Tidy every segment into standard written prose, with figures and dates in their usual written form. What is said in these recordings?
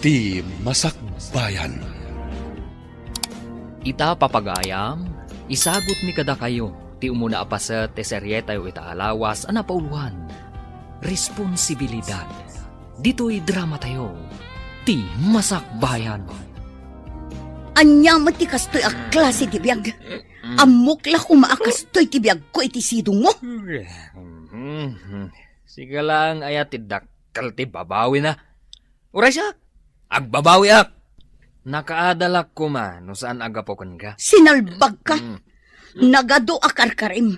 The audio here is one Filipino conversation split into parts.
Ti Masakbayan. Ita papagayam, isagot mi kada kayo, ti umuna apaset, ti serye tayo itaalawas, anapauluan. Responsibilidad. Dito'y drama tayo, ti Masakbayan. Anya mati kastoy a klase ti biyag. Amok la kumaakas-toy ti biyag ko iti sidong mo. Sige lang, ayat ti dakkel ti babawi na. Uray siya, agbabawi ak. Nakaadalak ko man, no saan agapokan ka? Sinalbag ka. Nagado akarkarim.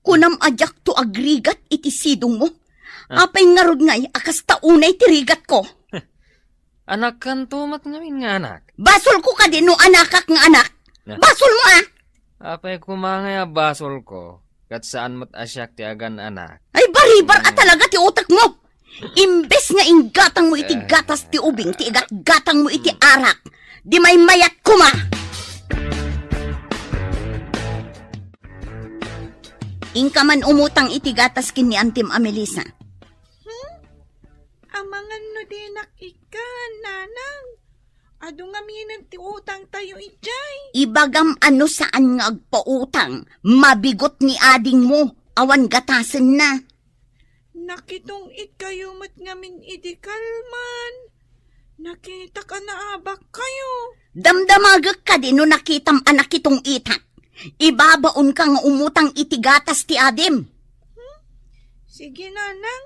Kunam ajak to agrigat iti sidong mo. Apay ngarod ngay, akas taunay tirigat ko. Anak kan tumat ngamin nga anak. Basol ko ka din no anakak nga anak. Basol mo ah. Apay kumangay basol ko. Kat saan mo't asyak ti agan anak. Ay baribar at talaga ti utak mo. Imbes nga inggatang mo iti gatas ti ubing, ti igat-gatang mo iti arak. Di may mayat kuma. Ingka man umutang iti gatas kin ni Antim Amelisa. Amangan no dinak ikan, nanang. Ado nga minan ti utang tayo ijay. Ibagam ano saan nga agpautang, mabigot ni ading mo, awan gatasen na. Nakitong it kayo mat ngamin idikalman. Nakita ka na abak kayo. Damdamagak ka din no nakitam anak itong itak. Ibabaon ka nga umutang iti gatas ti adim. Sige nanang,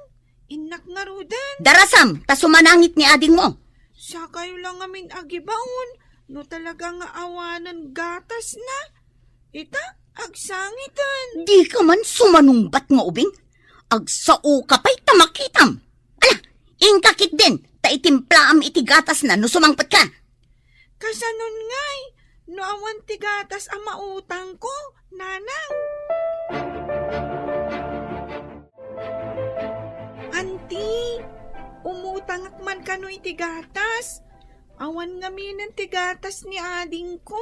inak nga rudan. Darasam, tasumanangit ni ading mo. Sa kayo lang amin agibaon, no talaga nga awanan gatas na. Ita, agsangitan. Di ka man sumanungbat nga ubing. Agsao ka pa'y tamakitam. Ala, ingkakit din, taitimpla am iti gatas na no sumangpat ka. Kasanon ngay, no awan ti gatas ang mautang ko, nanang. Auntie, umutang man kano iti gatas. Awan nga minan ti gatas ni ading ko.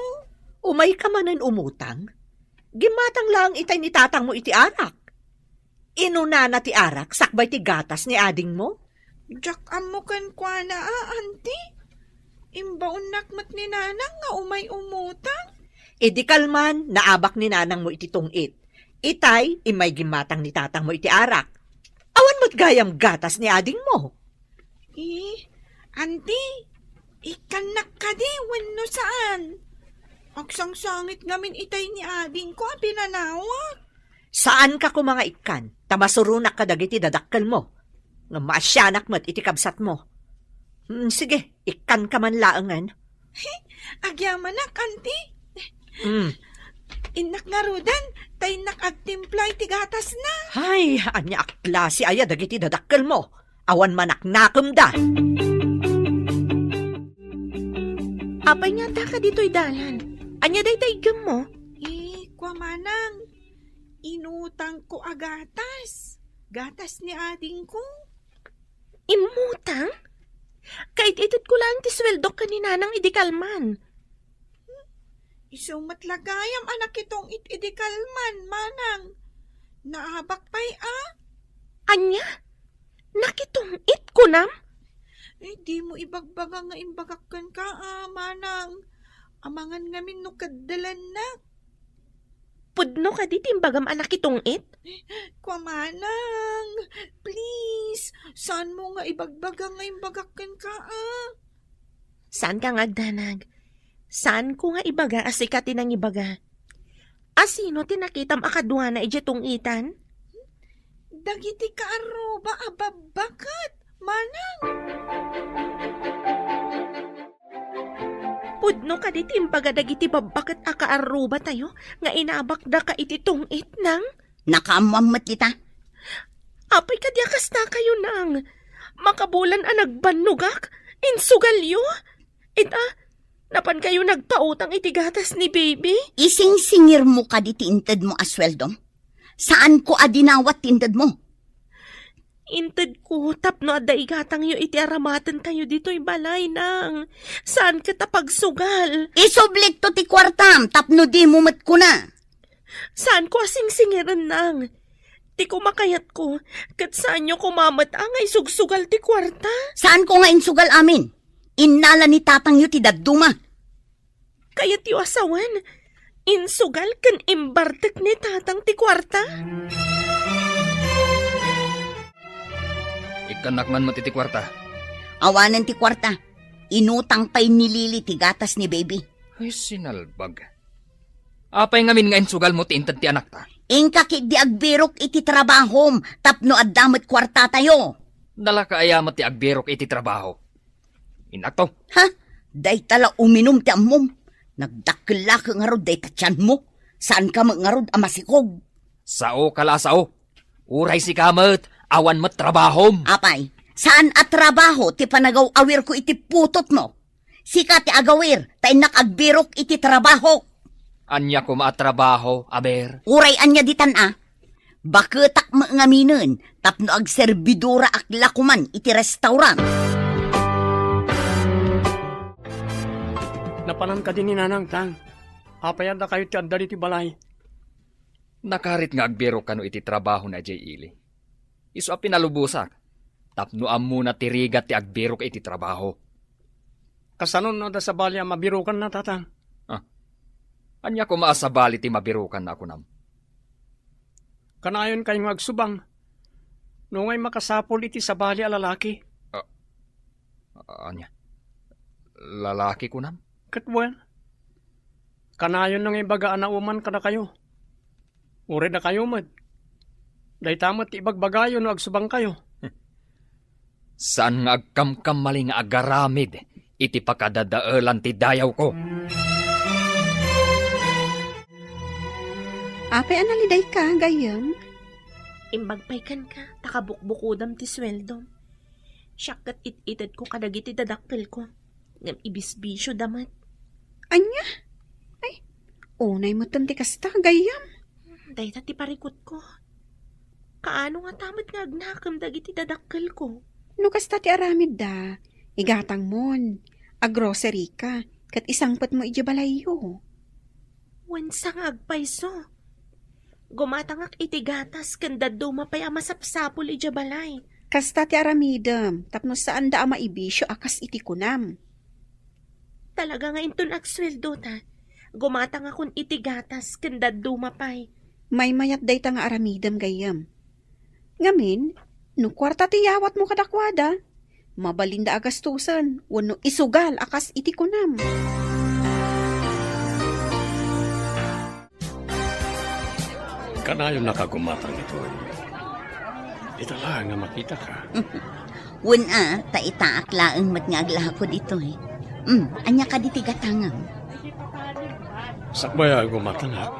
Umay ka manan umutang? Gimatang lang itay ni tatang mo iti arak. Inuna na ti arak, sakbay ti gatas ni ading mo? Jak amukan kwa na auntie. Imbaon nakmat ni nanang nga umay umutang. Di kalman, naabak ni nanang mo iti tungit. Itay, imay gimatang ni tatang mo iti arak. Awan mo't gayam gatas ni ading mo. Auntie, ikanak ka di, wano saan? Agsang-sangit ngamin itay ni ading ko, pinanawak. Saan ka ko mga ikan? Tamasurunak ka dagiti dadakkel mo. Nga maasyanak mo't iti kabsat mo. Sige, ikan ka man laangan. Agyamanak, auntie. Inak nga rudan, tay nakagtimpla iti gatas na. Hay, anya aklasi aya dagiti dadakkel mo. Awan manaknakem da. Apay nga ta ka dito'y dalan. Anya day gam mo? Kwa manang, inutang ko agatas. Gatas ni ading ko. Imutang? Kahit itit ko lang ti sweldo ka ni nanang idikalman. Isumatlagayam anak itong idikalman, manang. Naabak pa'y Anya? Nakitong it ko nam? Di mo ibagbaga nga imbagakan ka, manang. Amangan ngamin no kadalan na. Pudno ka di timbagam anak itong it? Kwa manang, please, saan mo nga ibagbaga nga imbagakan ka, Saan ka nga agdanag? Saan ko nga ibaga asikatin ang ibaga? Asino tinakitam akadwa na ijatong itan? Dagiti ka aruba ababakat, manang. Pudno ka di timbaga dagiti babakat akaaruba tayo nga inabak da ka iti tungit nang? Nakaamammat kita. Apay kadyakas na kayo nang. Makabulan ang nagbanugak, insugalyo. Napan kayo nagpautang iti gatas ni baby? Ising-singir mo ka di tinted mo asweldo. Saan ko adinawat tinted mo? Inted ko, tapno adda igatang yo iti aramatan tayo dito'y balay nang. Saan kita pagsugal? Isoblik to ti kwartam, tapno di mumat ko na. Saan ko asing-singiran nang? Ti kumakayat ko, kat saan nyo kumamat ang ay sugsugal ti kwarta? Saan ko nga insugal amin? Inala ni tatang yu ti dadduma. Kaya ti asawan, insugal kan imbartek ni tatang ti kwarta. Ikanakman mo ti kwarta. Awanan ti kwarta. Inutang pa'y nilili ti gatas ni baby. Ay, sinalbag. Apay ngamin nga insugal mo ti intad ti anak ta. Ingka di agbirok iti trabahom, tapno addamat kwarta tayo. Dala ka ayamat ti agbirok iti trabaho. Inakto. Ha? Day tala uminom ti ammom. Nagdakla ka nga rod day tatyan mo. Saan ka nga rod amasikog? Sao kalasao. Uray si kamat, awan mat trabahom. Apay, saan at trabaho ti panagaw awir ko iti putot mo? Sika ti agawir, tay nakagbirok iti trabaho. Anya ko maatrabaho, aber. Uray anya ditan Baketak maangaminan, tapno ag serbidura ak lakuman iti restaurant. Napanan ka din ni Nanang Tang. Apayanda kayo ti andali ti balay. Nakarit nga agbiro kano iti trabaho na jay ili. Isu a pinalubusak. Tapno muna tirigat ti agbiro iti trabaho. Kasanon na da sa balya mabirukan na tatang. Anya ko maasabali ti mabirukan na ako nam. Kanayon kayong agsubang. Nungay makasapol iti sa balya lalaki. Anya? Lalaki ko nam? Katwan. Kanayon nang ibagaan na uman kada kayo. Ure na kayo mad. Day tamot ibagbagayon no agsubang kayo. Saan nga agkamkam mali nga agaramid iti pakadadaelan ti dayaw ko. Apay analiday ka, gayam? Imbagpaykan ka, takabukbukudam ti sweldo. Siyakat it-ited ko kadagiti dadakpil ko. Ngam ibisbisyo damat. Anya? Ay, unay mo tanti kasta, gayam. Dahil ti parikot ko. Kaano nga tamat nga agnakam dagiti dadakpil ko? No kasta ti aramid da, igatang mon, agrocery ka, kat isangpat mo ijabalayo. Wansa nga agpayso. Gumatangak iti gatas kanda dumapay amasapsapol ijabalay. Kasta ti aramidam, tapno saan da ama ibisyo akas iti kunam. Talaga nga inton agsweldo ta. Gumatang akong iti gatas kanda dumapay. May mayat day ta nga aramidam gayam. Ngamin, no kwarta ti yawat mo kadakwada, mabalinda agastusan, wano isugal akas iti kunam. Kanayon nakagumatang ito. Ito lang nga makita ka. Wuna, taitaak laang mat nga aglahakod ito anya ka diti gatangam. Sakbaya gumatangak.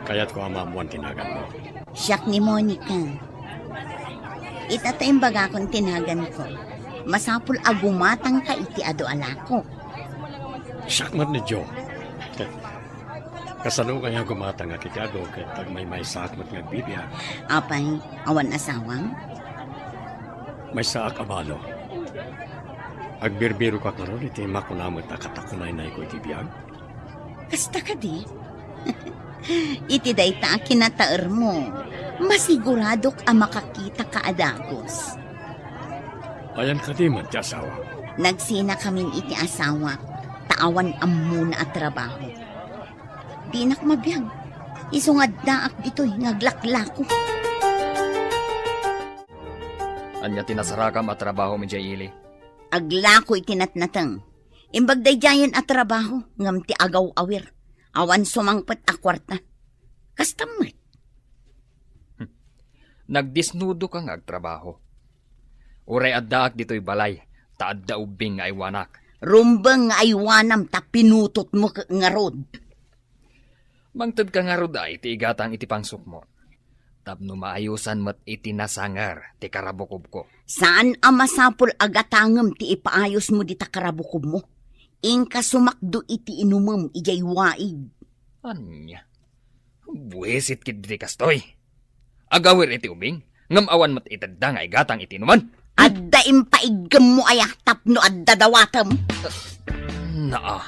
Kaya't ko amamuan tinagan mo. Siyak ni Monica. Itatayang baga kong tinagan ko. Masapul agumatang ka iti ado alako. Sakmat ni Joe. Kasano kaya gumatang iti ado kaya tag may sakmat nga bibya. Apay, awan asawang? May saak abalo. Agbirbiro ka karon iti makunamot akatakunay na iko iti biyag. Kasta ka di? Iti day ta kinataer mo. Masiguradok ang makakita ka adagos. Ayan ka di man ti asawa. Nagsina kaming iti asawa. Taawan amuna at trabaho. Di nak mabiyag. Isungad daak dito'y ngaglaklako. Anya tinasarakam at trabaho mi jay ili. Aglako itinatnatang. Imbagday jayan at trabaho, ngam ti agaw awir. Awan sumangpat akwarta. Kastamit. Nagdisnudo kang agtrabaho. Uray addaak dito'y balay, taadda ubing nga aywanak. Rumbang nga aywanam ta pinutot mo nga rod. Mangtad ka nga rod ay ti igatang iti pangsuk mo. Tapno maayusan mat iti nasangar ti karabukob ko. Saan ang masapul agatangam ti ipaayos mo di ta karabukob mo? Ingka sumakdo iti inumam ijay waig. Anya? Buwesit kid di kastoy. Agawir iti ubing, ngam awan mat itadda nga igatang iti inuman. Adda impaigam mo ayah tapno adda dawatam. Naa.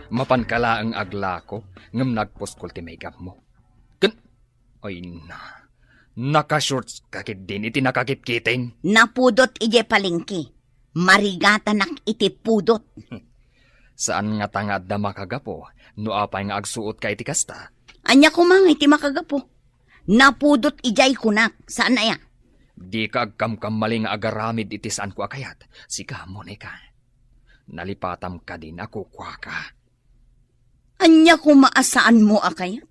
Mapankala ang agla ko, ngam nagposkol ti makeup mo. Ay na. Nakashorts kakit din iti nakakit-kiting. Napudot ije palengke. Marigata nak iti pudot. Saan nga tangad na makagapo, no apay nga agsuot ka iti kasta? Anya ko mga iti makagapo. Napudot ijay kunak. Saan na ya? Di ka agkamkam mali nga agaramid iti saan ko akayat. Sika, Monica. Nalipatam ka din ako kwa ka. Anya ko maasaan mo akayat?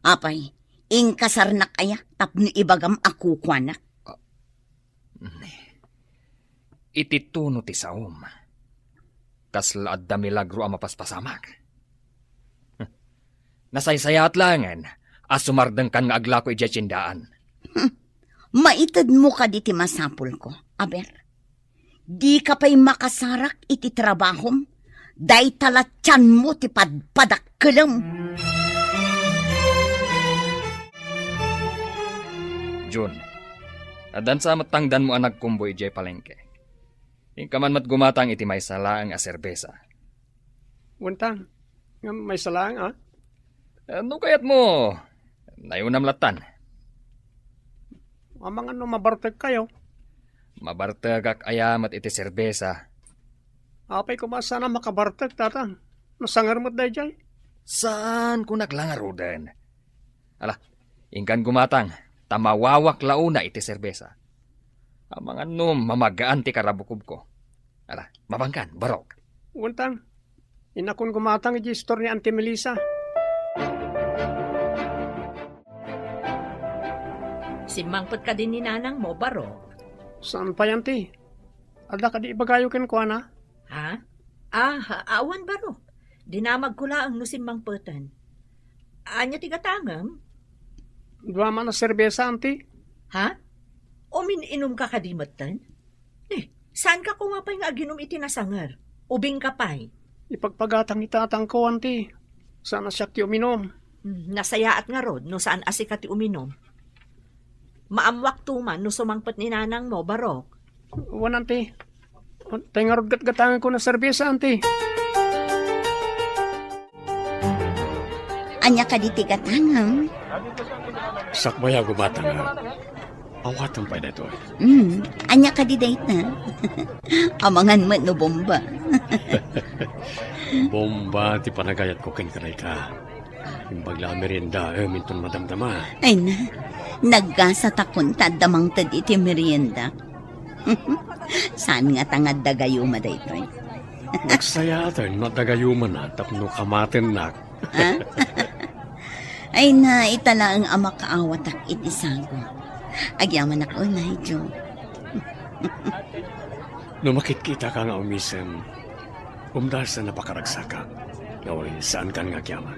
Apay, ingkasarnak aya tapno ibagam ako kwanak. Iti tuno ti saom. Kaslaad da milagro ang mapaspasamak. Nasaysayat langan, asumardang kan nga aglako iti tsindaan. Maitad mo ka di ti masapul ko, aber. Di ka pa'y makasarak iti trabahom, day talatyan mo ti padpadakkelam. Jun, adan sa matangdan mo ang nagkumboy iti palengke. Ingkaman mat gumatang iti may salaang a serbesa. Wantang, nga may salang Ano kayat mo? Nayunam latan. Amang ano mabartag kayo. Mabartag ak ayamat iti serbesa. Apay ko sana makabartag, tatang. Nasangar mo't day jay. Saan ko naglangarudan? Ala, ingkan gumatang, tamawawak launa iti serbesa. Amang ano mamagaan ti karabukob ko. Ala, mabangkan, barok. Wantang, inakon gumatang iti store ni Auntie Melissa. Simangpot ka din ni nanang mo, baro. Saan pa yan, ti? Ada ka di ibagayo ken ko, na? Ha? Awan baro. Dinamag ko lang no simangpotan. Anya tigatangam? Dua man na serbesa, auntie. Ha? O mininom ka kadimatan? Saan ka ko nga pa'y nga aginom iti nasangar? Ubing ka pa'y? Ipagpagatang itatang ko, auntie. Sana siya ti uminom. Nasayaat nga rod no saan asika ti uminom. Maamwak tuman no sumangpot ni nanang mo, barok. Wan, auntie. Tengarod gat-gatangan ko na serbesa, auntie. Anya ka di ti gatangam? Sakbaya gumatang nga. Awatan pa dito. Anya ka di date na? Amangan mo no bomba. Bomba ti panagayat ko ken kanay ka. Imbagla merienda, minton madamdama. Ay na, nagkasa takon tadamang tadi iti merienda. Saan nga tangad dagayuma daytoy? Nagsaya atan, madagayuman na, tapno kamaten nak. Ay na, itala ang ama kaawatak iti sago. Agyaman ako na, Jo. Numakit-kita ka nga umisan, umdahal sa napakaragsakan. Ngayon, saan ka nga kyaman?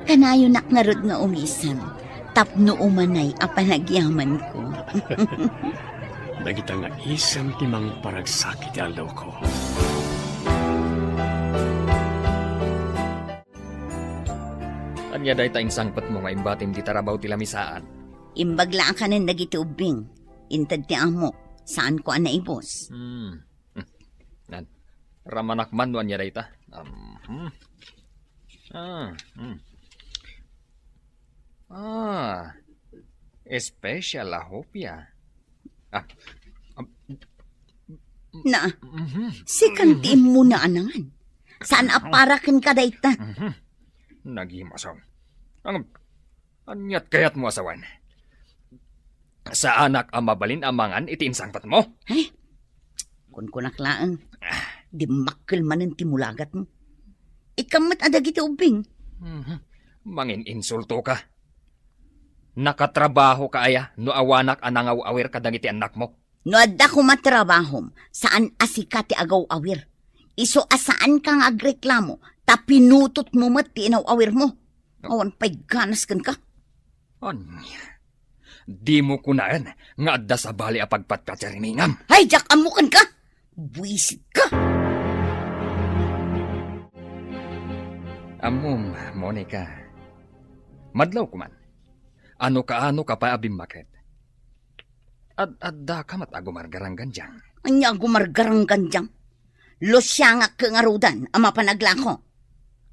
Kanayo nakngarod nga umisan, tapno umanay apanagyaman ko. Nagita nga isang timang paragsakit alaw ko. Anya day tayong sangpat mo nga imbatim di tarabaw ti lamisaan. Imbagla ka na nagitiubing. Intad ti amo. Saan ko ana ibos? Nan, ramanak man no anya day ta. Special la hopya. Na, si kantiin mo na anangan. Saan aparakin ka dayta? Naghimasaw. Anyat kayat mo asawan. Sa anak ang mabalin amangan iti insangpat mo? Ay, kun kunaklaan. Di makkel manen timulagat mo. Ikamat adag iti ubing. Mangin insulto ka. Nakatrabaho ka aya no awanak anangaw awir kadang iti anak mo. No adda ko matrabahom, saan asika ti agaw awir. Iso asaan kang agreklamo, ta pinutot mo mat ti inaw awir mo. Awan pa'y ganas kan ka. Anya, di mo kunaan nga adda sa bali a pagpatpatsarimingam. Hay, jak amukan ka! Buisit ka! Amom, Monica. Madlaw kuman. Ano ka pa abimakit? Adda ka matagumargarang ganjang. Anya gumargarang ganjang. Losya nga kangarudan, ama panaglako.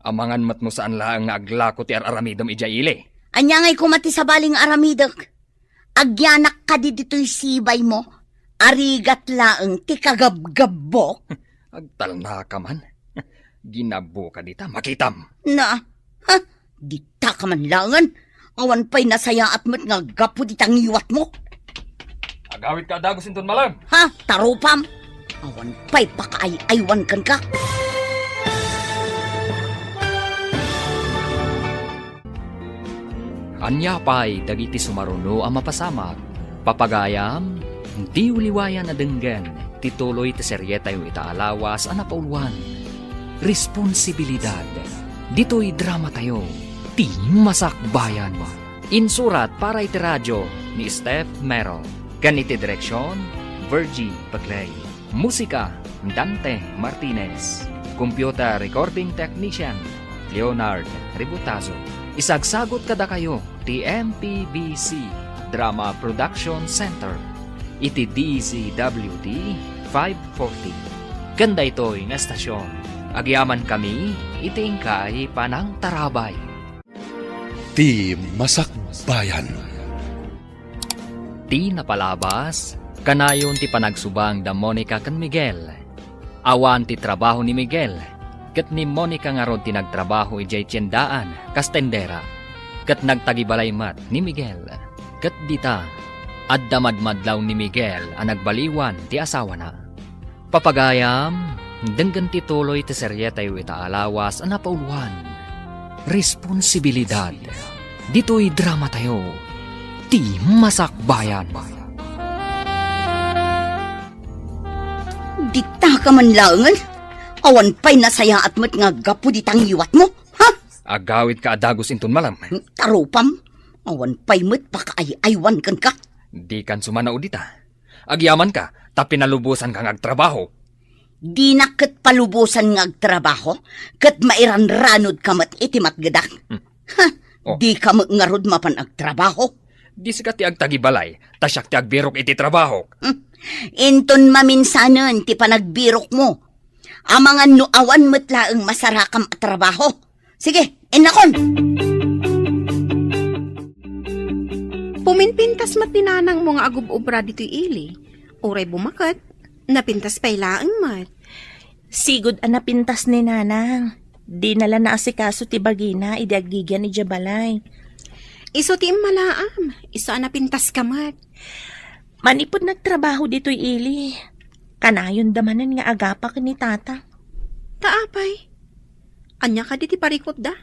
Amangan mat mo saan lang nga aglako ti araramidom ija ile. Anya ngay kumati sa baling aramidok. Agyanak ka di dito'y sibay mo. Arigat laeng ti kagabgabok. Agtalna ka man. Ginabo ka dita, makitam. Na, ha? Dita ka man langan. Awan pa'y nasaya at mo't nga gapo ditang iwat mo. Agawit ka adagos inton malam. Ha? Tarupam. Awan pa'y pakaay-aywan kan ka. Anya pa'y dagiti sumaruno ang mapasamak. Papagayam, di uliwayan na denggan. Tituloy ti seryeta yung itaalawas ang napauluan. Responsibilidad. Dito'y drama tayo. Ti masakbayan mo. Insurat para iti radyo ni Steph Merrill. Ganiti direksyon, Virgie Paglay. Musika, Dante Martinez. Computer Recording Technician, Leonard Ributazo. Isagsagot kada kayo, TMPBC Drama Production Center. Iti DZWD 540. Ganda ito'y nga estasyon. Agyaman kami, itingkay panang tarabay. Ti Masakbayan. Ti napalabas, kanayon ti panagsubang da Monica kan Miguel. Awan ti trabaho ni Miguel, kat ni Monica nga ron ti nagtrabaho ijay tiyendaan, kastendera. Kat nagtagibalay mat ni Miguel, kat dita, at damadmadlaw ni Miguel ang nagbaliwan ti asawa na. Papagayam, denggan ti tuloy ti seryeta yu itaalawas ang napauluan. Responsibilidad. Dito'y drama tayo. Ti masakbayan. Dita ka man langan. Awan pa'y nasaya at mo't nga gapo ditang iwat mo. Ha? Agawit ka adagos inton malam. Tarupam. Awan pa'y mo't pakaay-aywan kan ka. Di kan sumanao dita. Agyaman ka, tapi nalubusan kang agtrabaho. Di na kat palubusan nga agtrabaho, kat mairanranod ka mat itimat gadak. Ha? Oh. Di ka ngarod mapan agtrabaho. Di sikat ti agtagibalay, tasyak ti agbirok iti trabaho. Inton maminsanan ti panagbirok mo. Amangan no awan mo't laeng masarakam at trabaho. Sige, inakon! Puminpintas mat ninanang mo nga agub-ubra dito'y ili. Uray bumakat, napintas pa'y laeng mat. Sigud ang napintas ni nanang. Di nala na asikaso ti bagina, idiagigyan ni Jabalay. Iso ti malaam, iso ang napintas ka mat. Manipod nagtrabaho dito'y ili. Kanayon damanan nga agapak ni tata. Taapay. Anya ka di ti parikot da.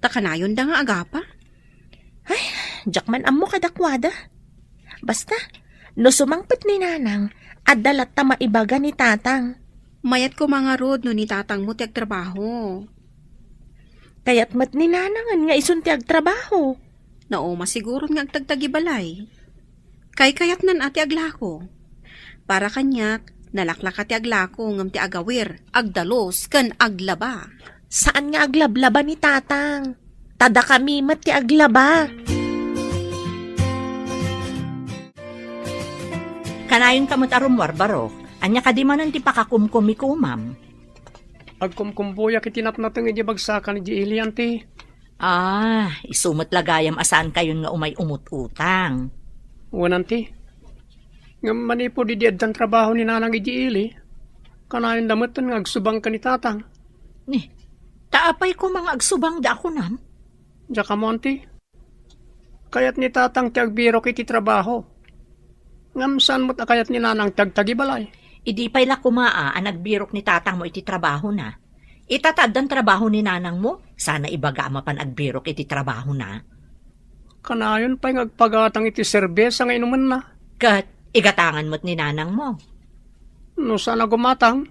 Takanayon da nga agapa. Ay, jakman amo kadakwada. Basta, no sumangpit ni nanang, at dalat ta maibaga ni tatang. Mayat ko mga rod no ni tatang mo ti agtrabaho. Kaya't mat ni nanangan nga isun ti agtrabaho. Nao masiguro nga agtagtagibalay. Kayat nan ati aglako. Para kanyak, nalaklak ati aglako ngam ti agawir, agdalos, kan aglaba. Saan nga aglablaba ni tatang? Tada kami mat ti aglaba. Kanayon kamot arumwar baro. Anya ka di manan ti pakakumkumi ko, ma'am. Agkumkumbuya kitinatnatang iti bagsakan iti ilian ti. Isumot lagayam asaan kayon nga umay umut-utang. Wanan ti. Nga manipo di diad trabaho ni nanang iti ili. Kanayon damutan nga agsubang ka ni tatang. Ni, taapay ko mga agsubang da ako nam. Diya ka mo, auntie. Kayat ni tatang ti agbiro kiti trabaho. Ngam saan mo't akayat ni nanang tagtagibalay. Idi pa'y lakumaa ang nagbirok ni tatang mo iti trabaho na. Itatad ang trabaho ni nanang mo, sana ibaga mapan agbirok iti trabaho na. Kanayon pa'y ngagpagatang iti serbesa nga inuman na. Kat, igatangan mo't ni nanang mo. No sana gumatang,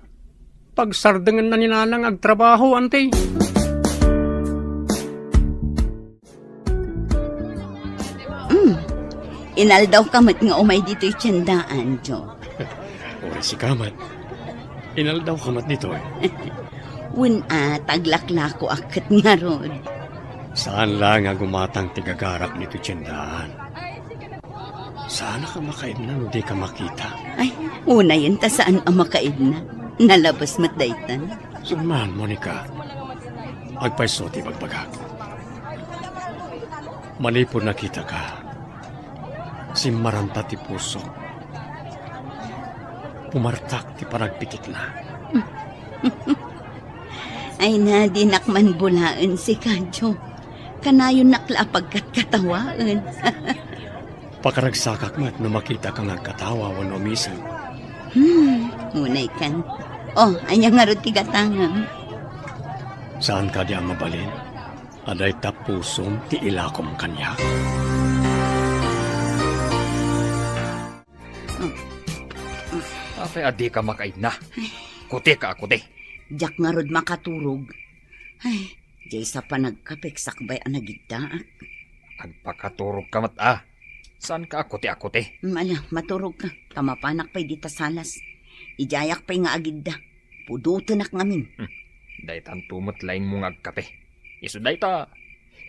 pagsardengan na ni nanang agtrabaho, auntie. Inaldaw kamat nga umay dito'y tiyandaan, Jo. Uri si kamat. Inaldaw kamat dito eh. Taglakla ko akit nga rod. Saan lang nga gumatang tigagarak nito tiyandaan? Sana ka makaid na, hindi ka makita. Ay, una yun ta saan ang makaid na. Nalabas mat daytan. Suman, Monica. Agpaiso ti bagbaga. Malipon nakita ka. Si Maranta ti puso. Pumartak ti panagpikit na. Ay na, di nakman bulaan si Kadyo. Kanayon nakla pagkatkatawaan. Pakaragsakak mat no makita kang nagkatawa wano misan. Unay kan. Oh, anya nga ro tigatangam. Saan ka di ang mabalin? Aday tapusom ti ilakom kanya. Apay adi ka makaid na. Kuti ka ako, Diyak nga rod makaturog. Ay, di sa panagkapeksak ba'y anagigdaak. Agpakaturog ka mat Saan ka ako, Ala, maturog ka. Kamapanak pa'y dita salas. Ijayak pa'y nga agidda. Pudutunak ngamin. Daytan tumot laing mong agkape. Iso dayta.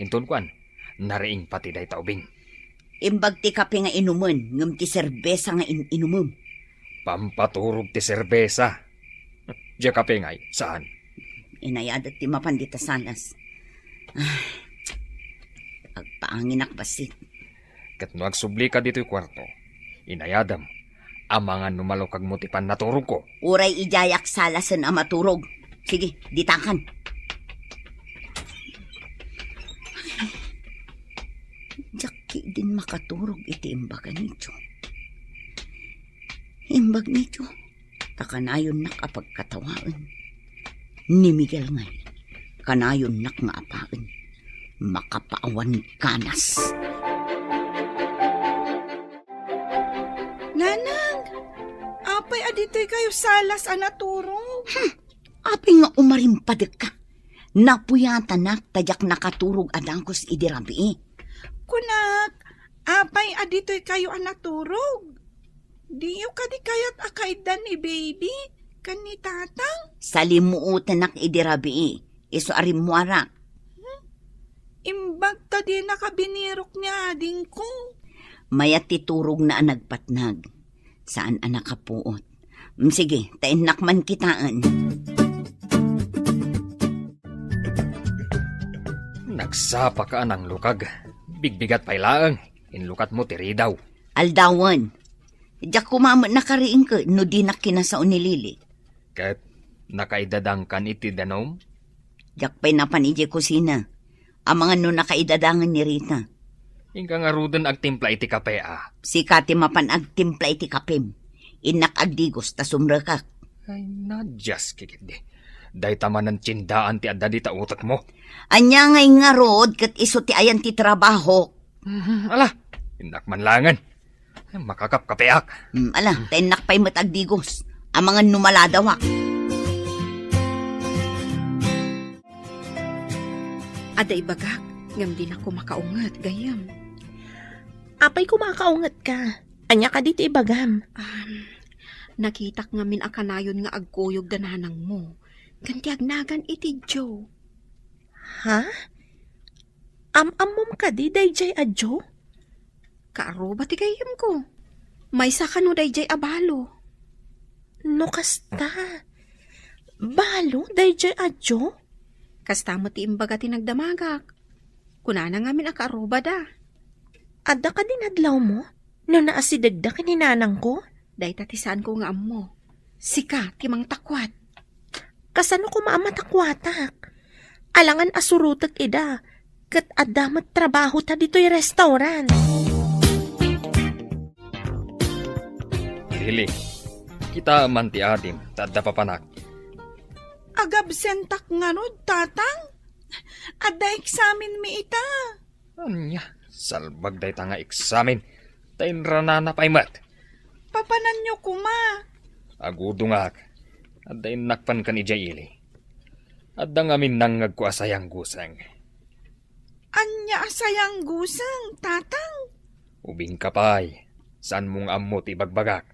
Hinton kuan, nariing pati dayta ubing. Imbag ti kape nga inuman, ngam ti serbesa nga inumum. Pampaturog ti serbesa. Diya kape ngay, saan? Inayadat ti mapan dita salas. Agpaangin akbasit. Kat no agsubli ka dito'y kwarto, inayadam, amangan numalokag mo ti pan naturog ko. Uray ijayak salasan ang maturog. Sige, ditakan. Jaki din makaturog iti imbaga nito. Imbag nito, takanayon nak apagkatawaan. Ni Miguel ngay, kanayon nak nga apaan. Makapaawan kanas. Nanang, apay adito'y kayo salas anaturog. Apay nga umarimpadek ka. Napuyatan nak tadyak nakaturog adangkos idirabi. Kunak, apay adito'y kayo anaturog. Diyo ka di kayat akaidan ni baby, kan ni tatang. Salimuutan nak idirabi. Iso arimwara. Imbag ka di nakabinirok ni ading ko. Mayat titurog na nagpatnag. Saan anak kapuot? Sige, tainak man kitaan. Nagsapa ka ng lukag. Bigbigat pailaang. Inlukat mo tiri daw. Aldawan. Diyak kumamot nakariing ka, no di nakinasaon ni Lili. Kat nakaidadangkan iti danom? Diyak pa'y napanidya kusina. Ang mga no nakaidadangan ni Rita. Ingka nga rudan agtimpla iti kape Si Kati mapan agtimpla iti kapim. Inak agdigos ta sumrakak. Ay nadyas kikit Day taman ng tsindaan ti adda di ta utak mo. Anya ngay nga rod kat iso ti ayan ti trabaho. Ala, inak manlangan. Makakapkapeak. Ala, tainak pa'y matagdigos. Ang mga numaladawa. Aday bagak, ngam din ako makaungat, gayam. Apay kumakaungat ka. Anya ka dito ibagam. Nakitak ngamin akanayon nga agkuyog dananang mo. Ganti agnagan iti Joe. Ha? Am-amom ka di, dayjay a Joe? Kaaro ba ti gayam ko? May sakano dayjay abalo. No kasta. Balo, dayjay a Joe? Kasta mo ti imbaga ti nagdamagak. Kunana ngamin akaruba da. Adda ka din adlaw mo? No naasidagda ka ni nanang ko? Day tatisaan ko nga ammo. Sika, timang takwat. Kasano ko maamatakwatak? Alangan asurutak ida. Kat adamat trabaho ta dito'y restaurant. Lili, kita man ti adim, tadda papanak. Agabsentak nga rod, tatang. Ada eksamin mi ita. Anya, salbag day ta nga eksamin. Tainrana na paimat. Papanan nyo kuma. Agudungak. Adda inakpan ka ni Jayili. Adda ngamin nang ngagkuasayang gusang. Anya asayang gusang, tatang. Ubing kapay. Saan mong ammo ti bagbagak?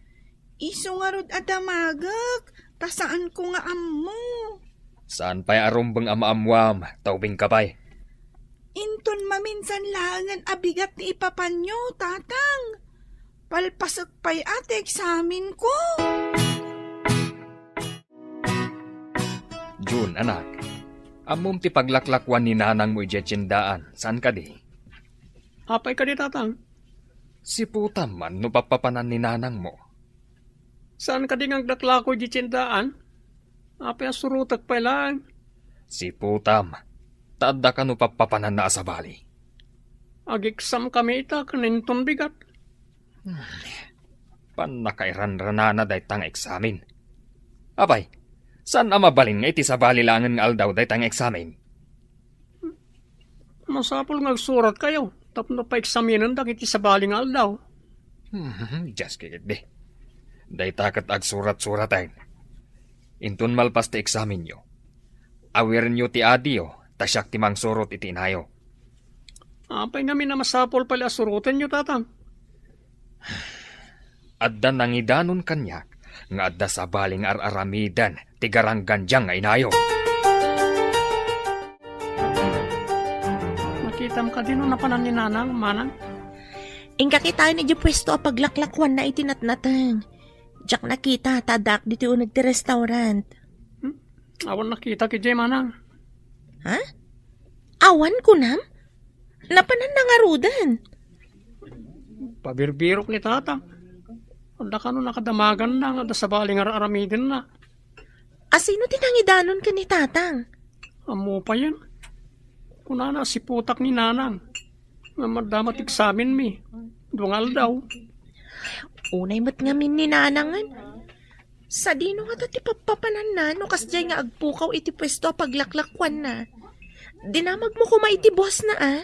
Iso nga rod adamagak. Tasaan ko nga ammo. Saan pa'y arumbang ama-amwam, taubing kapay? Inton maminsan langan abigat ni ipapanyo, tatang. Palpasak pa'y ate eksamin ko. June, anak. Amom ti paglaklakwan ni nanang mo ije tsindaan. Saan ka di? Apay ka di tatang. Si putam man no papapanan ni nanang mo. Saan ka di ngagdaklako di tsindaan? Apay asurutak pa lang. Si putam, taadda ka no papapanan na sa bali. Agiksam kami ita kaninton bigat. Pan nakairanrana day tang eksamin. Abay, saan mabalin nga iti sa bali langan nga aldaw day tang eksamin? Masapol ngagsurat kayo. Tapno pa eksaminan da kiti sa baling aldaw. Just kikit di. Day takat ag surat-suratayin. Intun malpas ti eksamin nyo. Awir nyo ti adiyo, tasyak ti mang surot iti inayo. Apay namin na masapol pala surutin nyo, tatang. Adda nangidanon kanyak, nga adda sa baling ar-aramidan, ti garanggandyang nga inayo. Nakitam ka din na panan ni nanang, manang. Ingka kita ni di pwesto a paglaklakwan na itinatnatang. Diyak nakita, tadak dito unag ti restaurant. Awan nakita ki Jay, manang. Ha? Awan ko nam? Napanan na nga rudan. Pabirbirok ni tatang. Anda ka no nakadamagan na, anda sa baling ar-aramidin na. Asino tinangidanon ka ni tatang? Amo pa yan. Kunana si putak ni nanang. Nga madamat eksamin mi. Dungal daw. Unay mat ngamin ni nanangan. Sa dino nga ti papapanan na, no kas dyan nga agpukaw iti pwesto paglaklakwan na. Dinamag mo kuma iti boss na ah.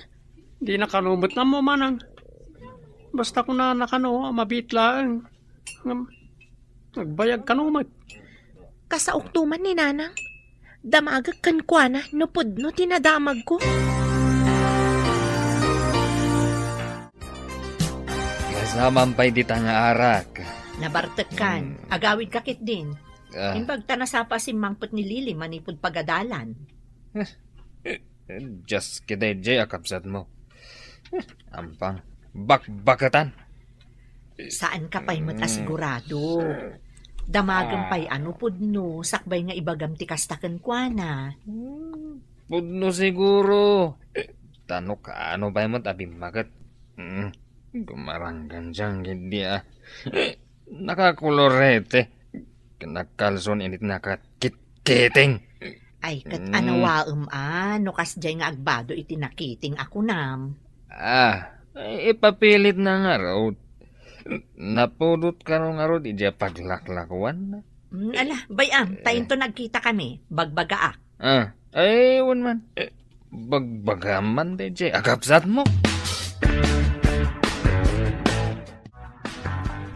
Di nakalumot na mo, manang. Basta kung na nakano, mabitlaan. Nagbayag kanumot. Kasauktuman ni nanang. Damagag kan kwa na, no pudno tinadamag ko. Kasamampay di nga arak. Nabartekan, agawid kakit din. Imbag tanasapa si mangpot ni Lili manipod pagadalan. Just kiday jay akapsat mo. Ampang, bakbakatan. Saan ka pa'y matasigurado? Damagan pa'y ano pudno, sakbay nga ibagam ti kastaken kwa na. Pudno siguro. Tanok ka ano ba'y mo tabi magat? Gumaranggan dyan, hindi ah. Nakakulorete. Nakalson init nakakit-kiting. Ay, kat anawaem no kas dyan nga agbado iti nakiting ako nam. Ipapilit na nga raw. Napudot ka nga raw, ija paglaklakwan. Ala, bayam, tayo to nagkita kami, bagbaga Ay, wan man. Bagbaga man, DJ. Agapsat mo.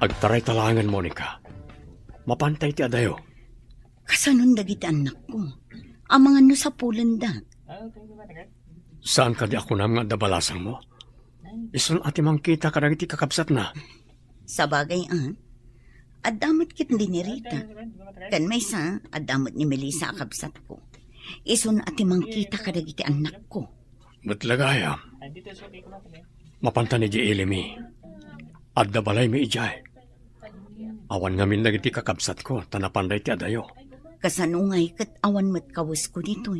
Agtaray talangan, Monica. Mapantay ti adayo. Kasanon dagiti anak ko. Ang mga no sa pulanda. Saan ka di ako nam nga dabalasang mo? Isun ati mang kita ka dagiti kakabsat na. Sa bagay adamot kit ni Rita. Kan may sa, adamot ni Melissa akabsat ko. Isun ati mang kita ka dagiti anak ko. Batlagaya. Mapanta ni di ilimi. Adda balay mi ijay. Awan ngamin dagiti kakabsat ko, tanapanday ti adayo. Kasanungay kat awan mat kawas ko dito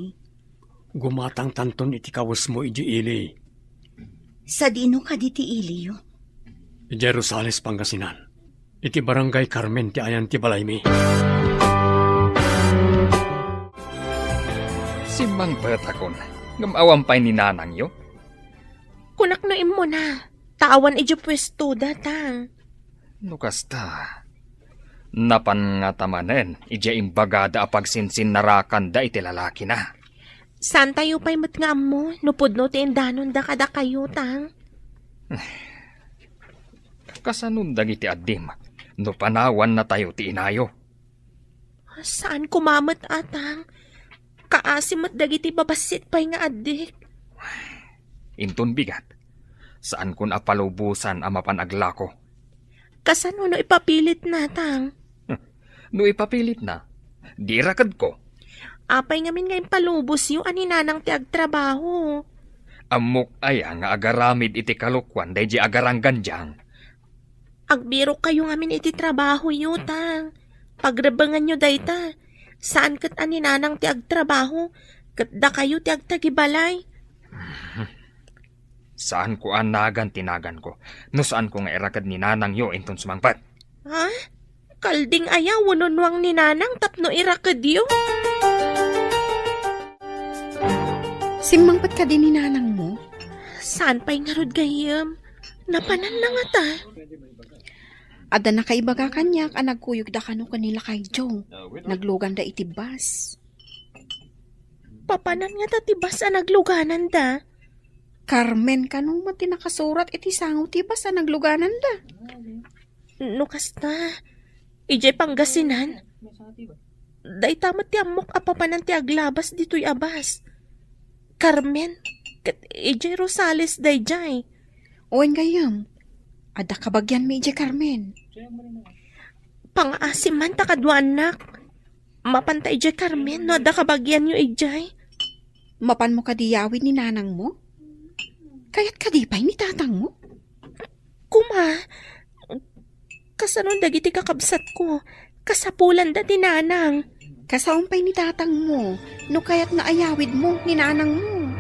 Gumatang tanton iti kawas mo iji ili. Sa dino ka diti iliyo? Ije Rosales, Pangasinan. Iti barangay Carmen ti ayan ti balay mi. Si Mang Betakon, ngamawampay ni nanang yo? Kunak no imo na. Tawan iji pwesto datang. Nukasta. Napan nga tamanen, ija imbagada apag sinsin narakan da iti lalaki na. Saan tayo pa'y matngam mo? Nupudno ti indanon da kada kayo, tang? Kasanundag iti adim, no panawan na tayo ti inayo. Saan kumamat atang? Kaasimat dagiti babasit pa'y nga adik. Intun bigat, saan kun apalubusan ang mapanaglako? Kasano no ipapilit na, tang? No ipapilit na, di rakad ko. Apay ngamin ngayon palubos yung aninanang ti agtrabaho. Amok aya nga agaramid iti kalukwan day di agaranggan diyang. Agbiro kayo ngamin iti trabaho yu, tang. Pagrebangan nyo dayta. Saan kat aninanang ti agtrabaho? Kat da kayo ti agtagibalay. Saan ko anagan tinagan ko? No saan ko nga irakad ni nanang yo inton sumangpat? Ha? Kalding ayaw, ununwang ni nanang tapno irakad yo. Simangpat ka din ni nanang mo? Saan pa'y ngarod gayam? Napanan na nga ta. Ada na kay baga kanyak ang nagkuyog da kano kanila kay Joe. Naglugan da itibas. Papanan nga tatibas ang nagluganan da. Carmen kanong mati nakasurat iti sangaw tibas ang nagluganan da. Nukas na. Ijay Pangasinan. Day tamat ti amok apapanan ti aglabas dito'y abas. Carmen. Kat ijay Rosales day jay. Owen gayam. Ada kabagyan mi ijay Carmen. Pang-asim man takadwan nak. Mapantay ijay Carmen no ada kabagyan nyo ijay. Mapan mo kadiyawin ni nanang mo? Kaya't kadipay ni tatang mo? Kuma. Kasanon dagiti kakabsat ko. Kasapulan da ti nanang. Kasaumpay ni tatang mo. No kaya't naayawid mo ni nanang mo.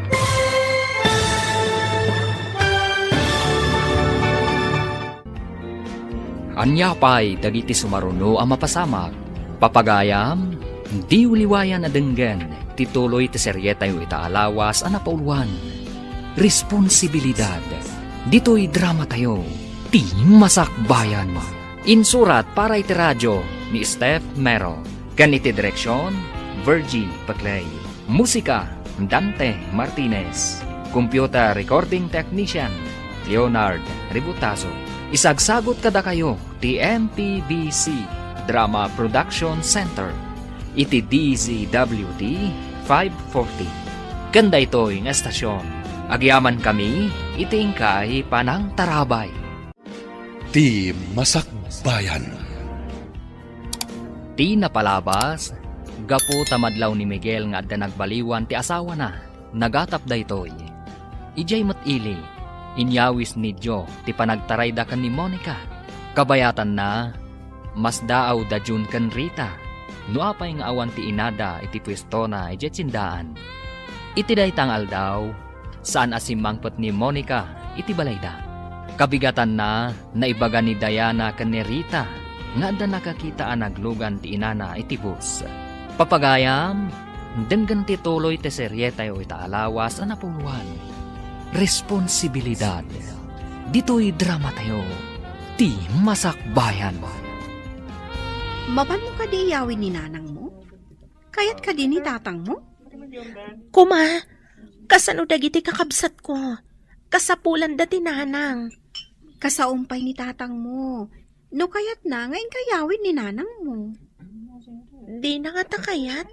Anya pa'y dagiti sumaruno ang mapasamak. Papagayam, di uliwayan na denggan, tituloy ti seryeta yung itaalawas ang napauluan. Responsibilidad, dito'y drama tayo, ti masakbayan mo. Insurat para iti radyo ni Steph Mero. Ganiti direksyon, Virgie Paclay. Musika, Dante Martinez. Computer Recording Technician, Leonard Ributazo. Isagsagot kada kayo ti MPBC Drama Production Center iti DZWD 540. Ganda ito'y nga estasyon. Agyaman kami iti ingkay panang tarabay. Ti Masakbayan. Ti napalabas, gapo tamadlaw ni Miguel nga adda nagbaliwan ti asawa na, nagatap da ito'y. Ijay matili, inyawis ni Jo ti panagtaray da kan ni Monica. Kabayatan na, mas daaw da Jun kan Rita. Nuapay nga awan ti inada iti pwesto na ijay tsindaan. Iti daytang aldaw, saan asimangpot ni Monica iti balayda. Kabigatan na, naibaga ni Diana kan ni Rita, nga da nakakita ang naglugan ti inana iti bus. Papagayam, denggan ti tuloy ti seryeta o itaalawas ang napuluan. Responsibilidad. Dito'y drama tayo. Ti masakbayan. Mapan mo ka di iyawin ni nanang mo? Kaya't ka di ni tatang mo? Kuma, kasano dagiti kakabsat ko. Kasapulan da ti nanang. Kasaumpay ni tatang mo. No kaya't na ngayon kayawin ni nanang mo. Di na nga takayat.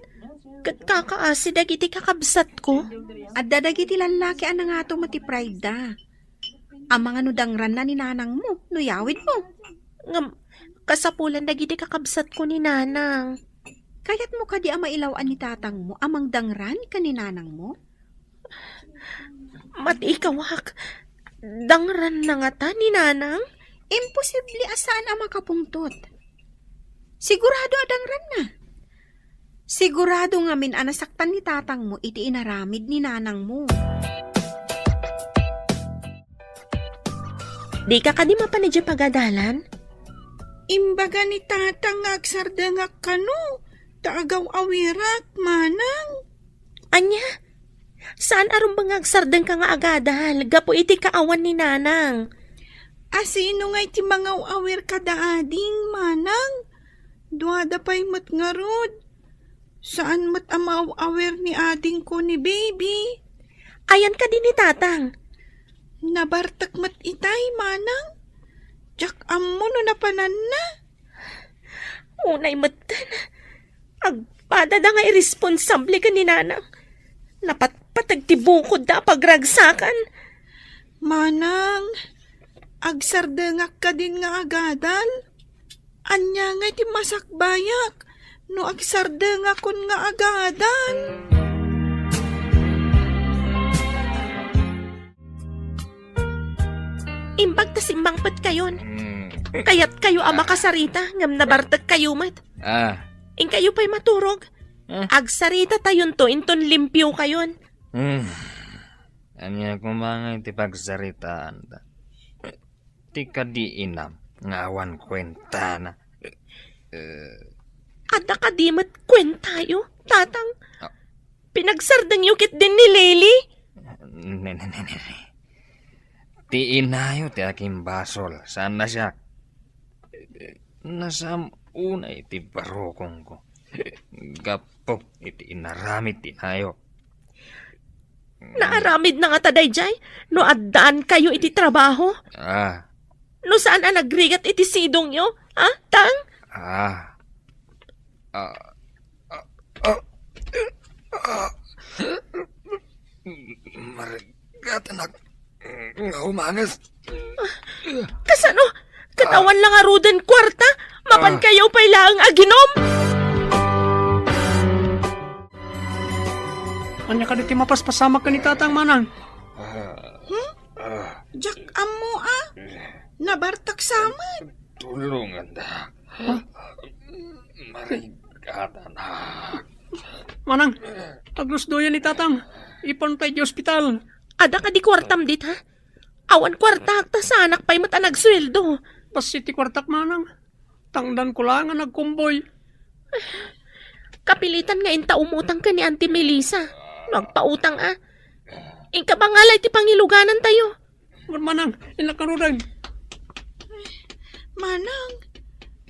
Kat kakaasi dagiti kakabsat ko. At dadagiti lalaki ang nangato mati pride da. Ang mga nudangran na ni nanang mo, nuyawid mo. Kasapulan dagiti kakabsat ko ni nanang. Kaya't mo ka di ang mailawan ni tatang mo, amang dangran ka ni nanang mo? Mati ikawak, dangran na nga ta ni nanang? Imposible asaan ang makapungtot. Sigurado adangran na. Sigurado nga min anasaktan ni tatang mo iti inaramid ni nanang mo. Di ka kadi mapanidya pagadalan? Imbaga ni tatang nga agsarda nga kano, taagaw awirak, manang. Anya, saan aron bang agsardeng ka nga agadal? Gapo iti kaawan ni nanang. Asino nga iti mga awir kada ading, manang? Duada pa'y matngarod. Saan mat amaw awir ni ading ko ni baby? Ayan ka din ni tatang. Nabartak mat itay, manang. Jak ammo no napanan na. Unay matan. Agpada da nga irresponsable ka ni nanang. Napatpatag tibukod da pagragsakan. Manang, agsardengak ka din nga agadal. Anya nga ti masakbayak. No agsardengak kon nga agadal. Imbag tas imbangpat kayon. Kaya't kayo ama kasarita, ngam nabartag kayo mat. In kayo pa'y maturog. Agsarita tayon to, inton limpyo kayon. Anya ko mga iti pagsaritaan ta. Ti kadiinam ngawan kwenta na. Ada ka di mat kwentayo, tatang. Pinagsardang yukit din ni Lily. Ti inayo ti aking basol. Saan na siya? Nasam una iti barokong ko. Gapo iti inaramit tinayo. Naaramid na nga taday jay, no addaan kayo iti trabaho. No saan ang nagrigat iti sidong nyo? Ha, tang? Marigatanak nga umangas. Kasano? Katawan lang aruden kwarta? Mapan kayo pa'y laang aginom? Anya ka diti mapaspasamak ka ni tatang manang. Jak amo nabartak samad. Tulungan da. Marigatanak. Manang, taglusdoyan ni tatang. Ipantay di ospital. Ada ka di kwartam dit ha? Awan kwarta hakta sa anak pa'y mata nagsweldo. Pasiti kwartak manang. Tangdan ko lang nga nagkumboy. Kapilitan nga inta umutang ka ni Auntie Melissa. Nagpautang Inka ba nga ti pangiluganan tayo? Manang, inakarudan. Manang,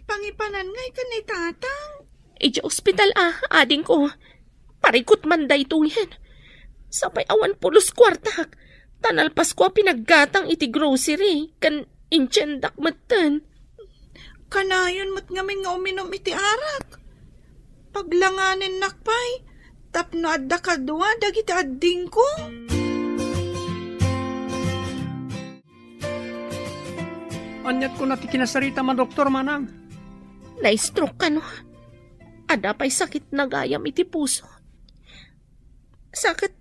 pangipanan ngay ka ni tatang. Iti ospital ading ko. Parikot man da ito yan. Sapay awan pulos kwartak. Tanalpas ko pinaggatang iti grocery. Kan inchendak matan. Kanayon mat ngamin nga uminom iti arak. Paglanganin nakpay. Tapno adda kadwa dagiti adding ko. Anyat ko nati kinasarita man doktor manang. Na-stroke ka no. Ada pa'y sakit na gayam iti puso. Sakit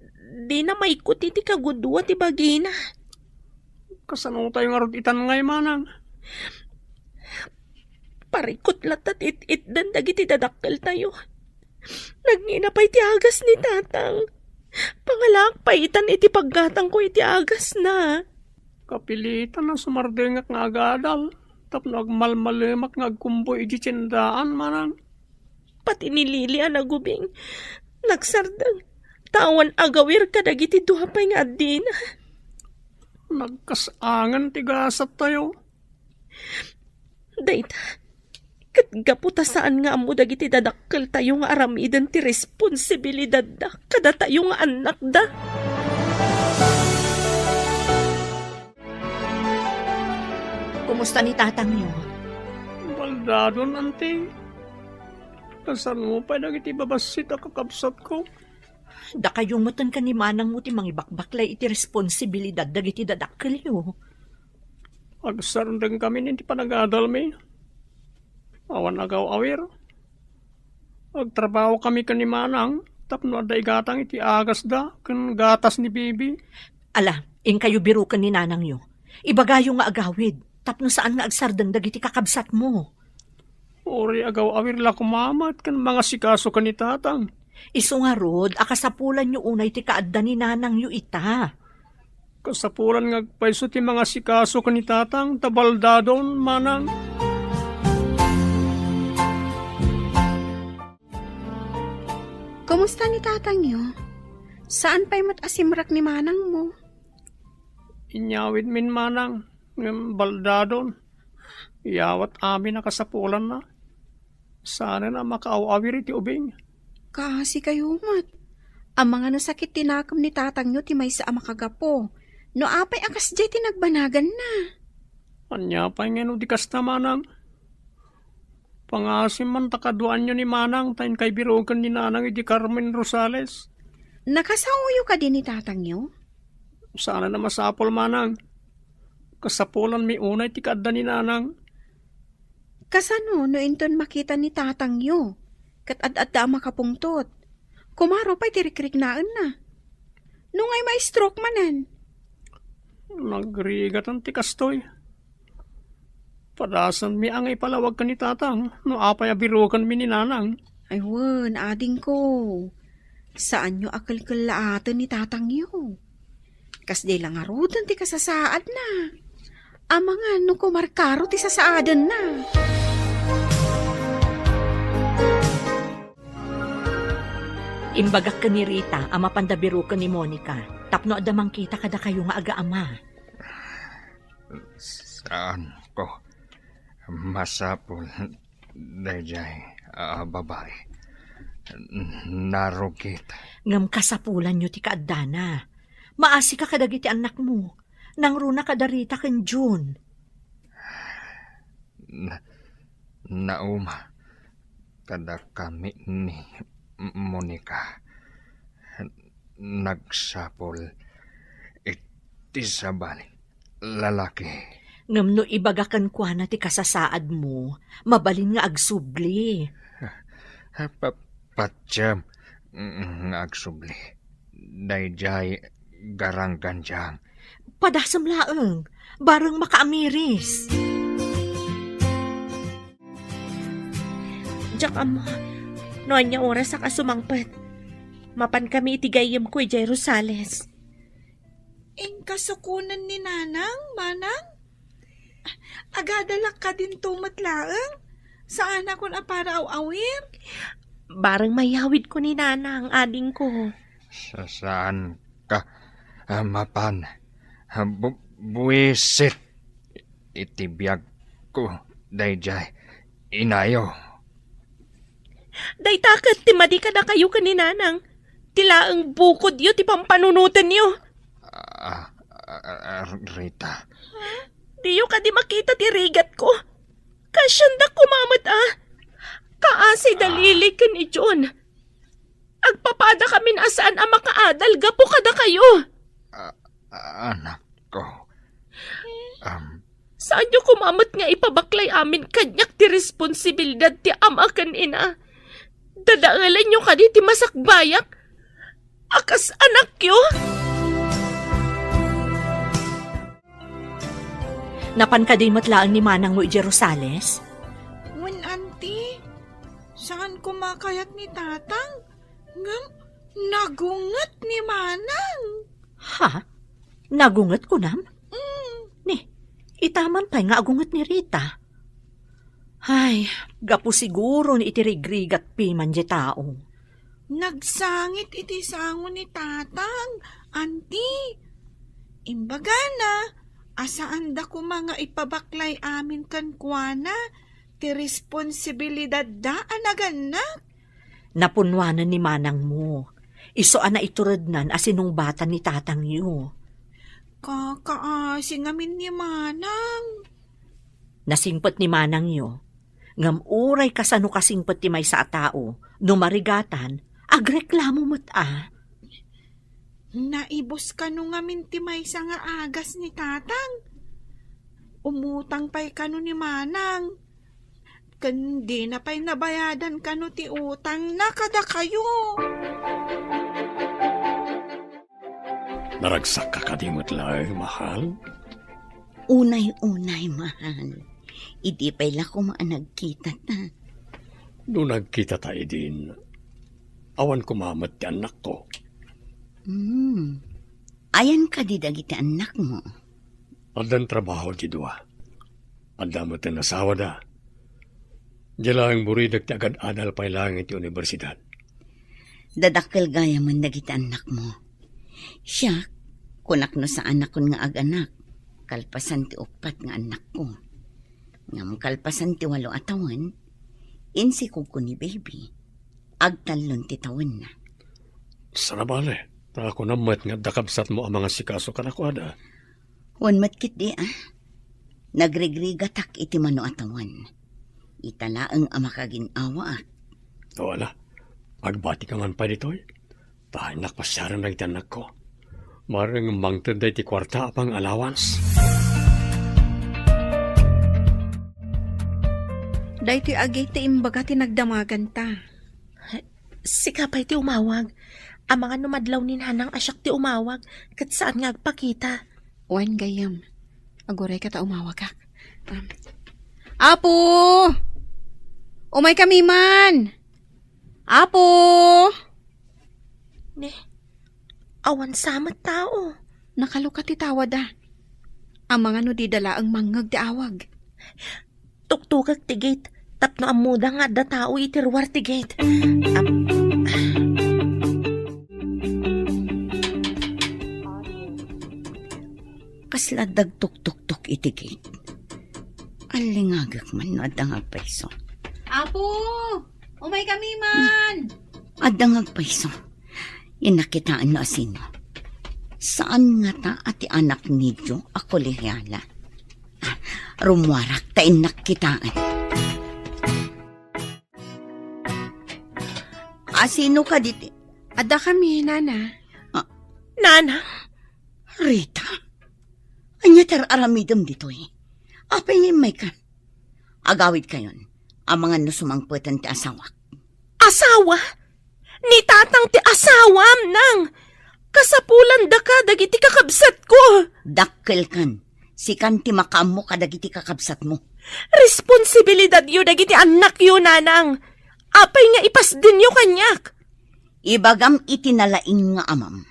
di na maikot iti kagudwa ti bagina. Kasano tayo nga rod itan ngay manang. Parikot latat it dan dagiti dadakkel tayo. Nagngina pa iti agas ni tatang. Pangalak pa itan iti paggatang ko iti agas na. Kapilitan na sumardengak nga agadal. Tapno agmalmalimak nga agkumboy iti tiyendaan manang. Pati ni Lily nagubing. Nagsardang. Tawan agawir ka dagiti duhapay nga adina. Nagkasangan tigasat tayo. Dayta. Katgaputa saan nga amo dagiti dadakkel tayo nga aramidan ti responsibilidad da. Kada tayo nga anak da. Kumusta ni tatang niyo? Baldadon, ante. Kasan mo pa dagiti babasit a kakabsat ko? Da kayong matan ka ni manang mo ti mangibakbaklay iti responsibilidad dagiti dadakkel yo. Agsarundang kami ninti panagadal mi. Awan agaw awir. Agtrabaho kami ka ni manang. Tapno aday gatang iti agas da. Kan gatas ni bibi. Ala, in kayo birukan ni nanang yo. Ibagayo nga agawid. Tapno saan nga agsardang dagiti kakabsat mo. Ori agaw awir la kumamat. Kan mga sikaso ka ni tatang. Isu nga rod, akasapulan nyo unay ti kaadda ni nanang yu ita. Kasapulan nga agpaiso ti mga sikaso ka ni tatang, tabaldadon, manang. Kumusta ni tatang nyo? Saan pa'y matasimrak ni manang mo? Inyawid min manang, ng baldadon. Iyawat amin na kasapulan na. Sana na makaawawir iti ubing. Kasi kayo mat. Ang mga nasakit tinakam ni tatang nyo ti may sa makagapo. No apay akas jay tinagbanagan na. Anya pa nga no di kasta manang. Pangasim man takaduan nyo ni manang tayo kay birogan ni nanang iti Carmen Rosales. Nakasauyo ka din ni tatang nyo? Sana na masapol manang. Kasapulan mi unay ti kaadda ni nanang. Kasano no inton makita ni tatang nyo? Kat ad-adda makapungtot. Kumaro pa'y tirikrignaan na. Nung ay may stroke manan. Nagrigatan ti kastoy. Padasan mi ang ipalawag ka ni tatang. No apay abirukan mi ni nanang. Ay wan, ading ko. Saan nyo akalkalaatan ni tatang nyo? Kas di lang arudan ti kasasaad na. Amangan no kumarkaro ti sasaadan na. Imbagak ka ni Rita, ama pandabiro ka ni Monica. Tapno adamang kita kada kayo nga aga-ama. Saan ko masapul dayjay babae. Narugit. Ngam kasapulan nyo ti kaadana. Maasi ka kadagiti anak mo. Nang runa kadarita ken June. Nauma. Kada kami ni Monica. Nagsapol. Iti sabali. Lalaki. Ngam no ibagakan kwa na ti kasasaad mo. Mabalin nga agsubli. Patsyam. Agsubli. Dayjay garang ganjang. Padasam laeng, bareng makaamiris. Diyak amo, noon niya oras sa kasumangpat. Mapan kami itigayam ko Jay Rosales. Ing kasukunan ni Nanang, Manang? Agadalak ka din tumatlaeng? Saan akong apara awir? Bareng mayawid ko ni Nana ang ading ko. Saan ka mapan? Buwisit. Itibiyag ko, dayjay. Inayo. Day takat, timadi ka na kayo kaninanang. Tilaang bukod yo, ti pampanunutan yo. Rita. Diyo ka di makita ti rigat ko. Kasyanda kumamat Kaasi dalili ka ni John. Agpapada kami na saan ang makaadal, gapo kada kayo. Anak ko. Saan nyo kumamat nga ipabaklay amin kanyak ti responsibilidad ti ama kanina? Dadaalan nyo ka di ti masakbayak? Akas anak yo? Napan ka din matlaang ni Manang mo iti Rosales? Wen, auntie, saan kumakayat ni Tatang? Ngam, nagungat ni Manang. Ha? Nagungat ko nam? Ni, itaman pa nga agungat ni Rita. Ay, gapo siguro ni itirigrigat piman di tao. Nagsangit iti sango ni Tatang, auntie. Imbaga na, asaan da ko mga ipabaklay amin kan kuana, ti responsibilidad da anaganak. Napunwanan ni Manang mo. Iso ana iturodnan asinong bata ni Tatang yu. Kakaasi ngamin ni Manang. Nasingpet ni Manang yu. Ngam uray kasano kasingpet ti may sa tao, numarigatan, agreklamo mo't Naibos ka no ngamin ti may sa nga agas ni Tatang. Umutang pa'y kano ni Manang. Kandi na pa'y nabayadan kano ti utang na kada kayo. Naragsak ka kadimot lang, mahal? Unay-unay, mahal. Idi pa'y lako maanagkita ta. Doon nagkita tayo din. Awan kumamat ti anak ko. Ayan ka di dagiti anak mo. Adan trabaho di dua. Adamot na nasawa da. Dila ang buridag ti agad adal pa'y langit ti universidad. Dadakkel gaya man dagiti anak mo. Siya, kunak no sa anak kon nga ag-anak. Kalpasan ti upat nga anak ko. Ngam kalpasan ti 8 atawan, insi ko ni baby. Agtalon ti tawen na. Sarabale, ako namat nga dakabsat mo ang mga sikaso kanakwada. Wan matkit di Nagrigrigatak iti mano atawan. Italaang amakaginawa at. Wala, agbati ka man pa dito'y. Tahanak pasyaran na itanak ko. Maring mangtenday ti kwarta apang allowance. Day ti agay ti imbaga ti nagdamagan ta. Sikapay ti umawag. Ang mga numadlaw ni Nanang asyak ti umawag. Kat saan nga agpakita? Wan gayam. Aguray ka ta umawag kak. Apo! Umay kami man! Apo! Ne, awan samat tao. Nakalukat itawad Ang mga no di dala ang mangag di awag. Tuktukag ti gate. Tapno ang muda nga da tao itirwar ti gate. Kasla dagtuk-tuk-tuk itigit. Alingagak man no adangag paiso. Apo! Umay kami man! Adangag paiso. Inakitaan no asino. Saan nga ta ati anak nidyo ako lihyala? Rumwarak ta inakitaan. Asino ka diti? Ada kami, Nana. Nana? Rita? Anya ter aramidam dito Apay ni may kan. Agawid kayon. Ang mga nusumangputan ti asawak. Asawa? Ni tatang ti asawam nang. Kasapulan da ka dagiti kakabsat ko. Dakkel kan. Sikan ti makamu ka dagiti kakabsat mo. Responsibilidad yu dagiti anak yu, nanang. Apay nga ipas din yu kanyak. Ibagam itinalain nga amam.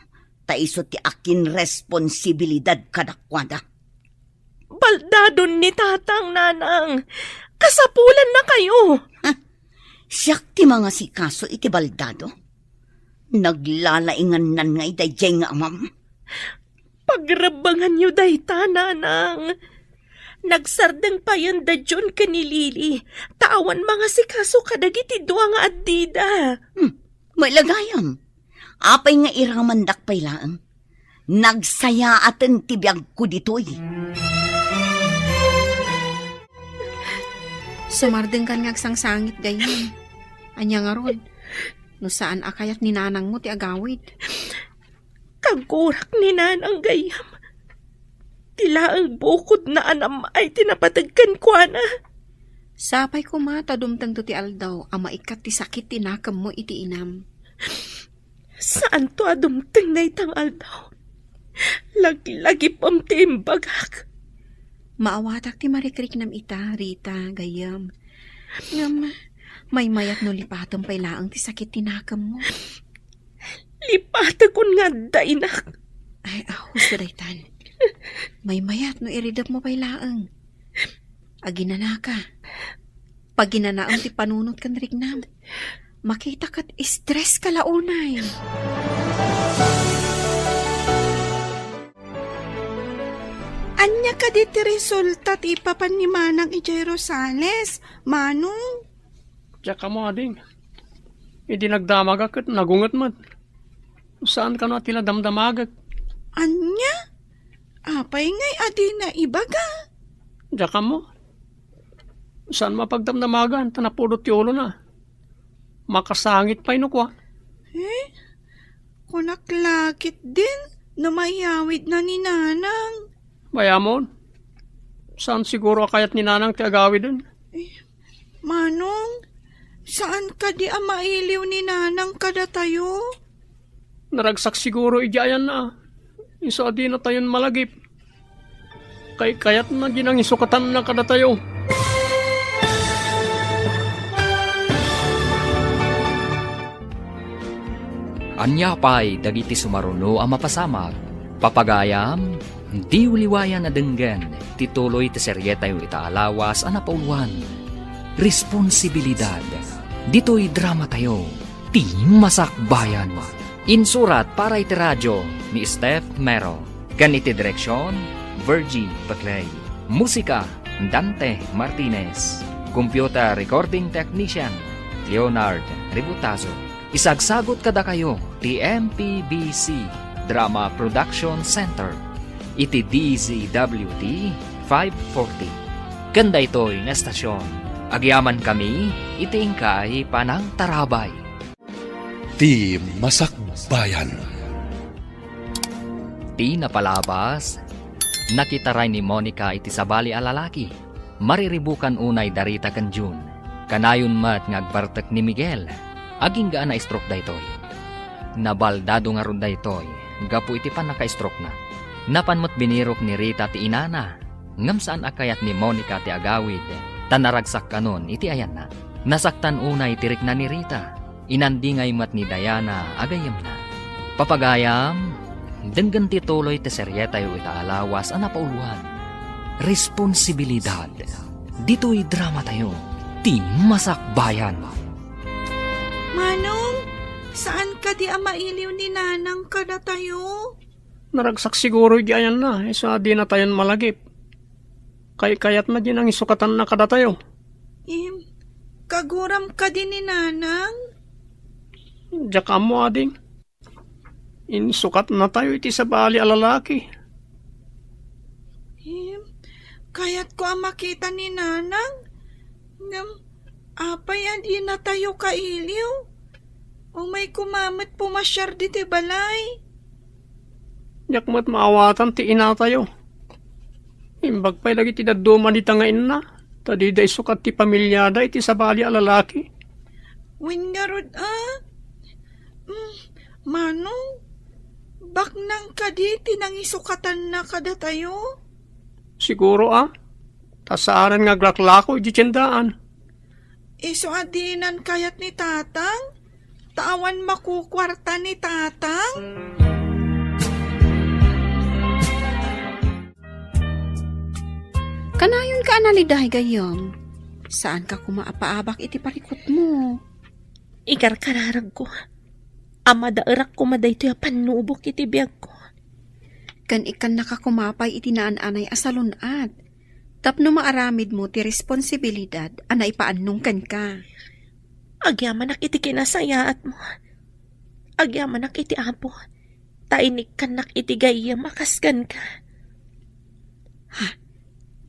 Taiso ti akin responsibilidad kadakwada. Baldadon ni tatang, nanang. Kasapulan na kayo. Siyak ti mga sikaso iti baldado. Naglalaingan nan nga idayjay nga amam. Pagrabangan yu dayta, nanang. Nagsardeng pa yan da John kanilili. Tawan mga sikaso kadagiti duwa nga addida. May lagayam. Apay nga iramandak pay laang. Nagsaya aten tibiyag ko ditoy. Sumardeng kan ngagsangsangit gayon. Anya nga rod. No saan akayat ni nanang mo ti agawid. Kagurak ni nanang gayam. Tila ang bukod na anam ay tinapatagkan ko na. Sapay ko mata dumtang to ti aldaw. Ang maikat ti sakit tinakam mo iti inam. Saan to adumtang na itang aldaw? Lagi pam ti imbagak. Maawatak ti marikrik nam ita, Rita, gayam. Ngam, may mayat no lipatom pay laang ti sakit tinakam mo. Lipata kun nga dainak. Ay, husto daytan. May mayat no iridap mo pay laang. Aginana ka. Pag ginanaang ti panunot kan rignam, makita kat stress ka launay. Anya ka diti resulta ti ipapan ni Manang ijay Rosales, Manong? Tsaka mo, ading. Hindi nagdamagak at nagungat man. Saan ka na tila damdamagak? Anya? Apay ngay adi na ibaga. Tsaka mo. Saan mapagdamdamagan? Tanapulot yolo na. Makasangit pa inukwa. Kunaklakit din. Namayawid na ni Nanang. Bayamon, saan siguro akayat ni nanang ti agawi dun? Manong, saan ka di amailiw ni Nanang kada tayo? Naragsak siguro ijayan na. Isa di na tayon malagip. Kayat na ginang isukatan na kada tayo. Anya pa'y dagiti sumaruno ang mapasamag. Papagayam, di uliwayan na denggan, tituloy ti seryeta yung itaalawas ang napauluan. Responsibilidad. Dito'y drama tayo. Ti Masakbayan. Insurat para iti radyo ni Steph Mero. Ganiti direksyon, Virgie Baclay. Musika, Dante Martinez. Computer recording technician, Leonard Ributazo. Isagsagot kada kayo, ti MPBC Drama Production Center. Iti DZWT 540. Ganda ito'y nga estasyon. Agyaman kami, iti ingkay panang tarabay. Ti Masakbayan. Ti napalabas, nakitaray ni Monica iti sabali a lalaki. Mariribukan unay darita kan June. Kanayon mat ngagbartek ni Miguel. Aging gaan na stroke daytoy. Nabaldado nga ron daytoy. Gapu iti pan naka-stroke na. Napanmot binirok ni Rita ti inana. Ngam saan akayat ni Monica ti agawid. Tanaragsak kanon iti ayan na. Nasaktan unay tirik na ni Rita. Inandingay mat ni Diana agayam na. Papagayam, Denggan ti tuloy ti seryeta yu itaalawas ang napauluhan. Responsibilidad. Dito'y drama tayo. Ti Masakbayan. Manong, saan ka di mailiw ni nanang ka na tayo? Naragsak siguro di ayan na, sa di na tayon malagip. Kayat na din ang isukatan na kada tayo. Kaguram ka din ni nanang? Diyak mo ading. Insukat na tayo iti sa bali alalaki. Kaya't ko ang makita ni nanang. Apay di na tayo kailiw. O may kumamit pumasyar di ti balay. Diyak mo't maawatan ti ina tayo. Imbag pa'y lagi ti daduma di tangain na. Tadi da isukat ti pamilyada iti sa bali alalaki. Wingarod Manong, baknang ka di tinang isukatan na kada tayo? Siguro tasaaran nga glaklako iti tiyandaan. Iso adinan kayat ni tatang? Tawan makukwarta ni tatang? Kanayon ka analidahay gayong. Saan ka kumaapaabak iti parikot mo? Ikarkararag ko. Amadairak ko maday ito panubok iti biyag ko. Kan ikan nakakumapay iti naan-anay asalunat. Tapno maaramid mo ti responsibilidad anay paannong kan ka. Agyamanak iti kinasayaat mo. Agyamanak iti apo. Tainik kanak iti gaya makasgan ka.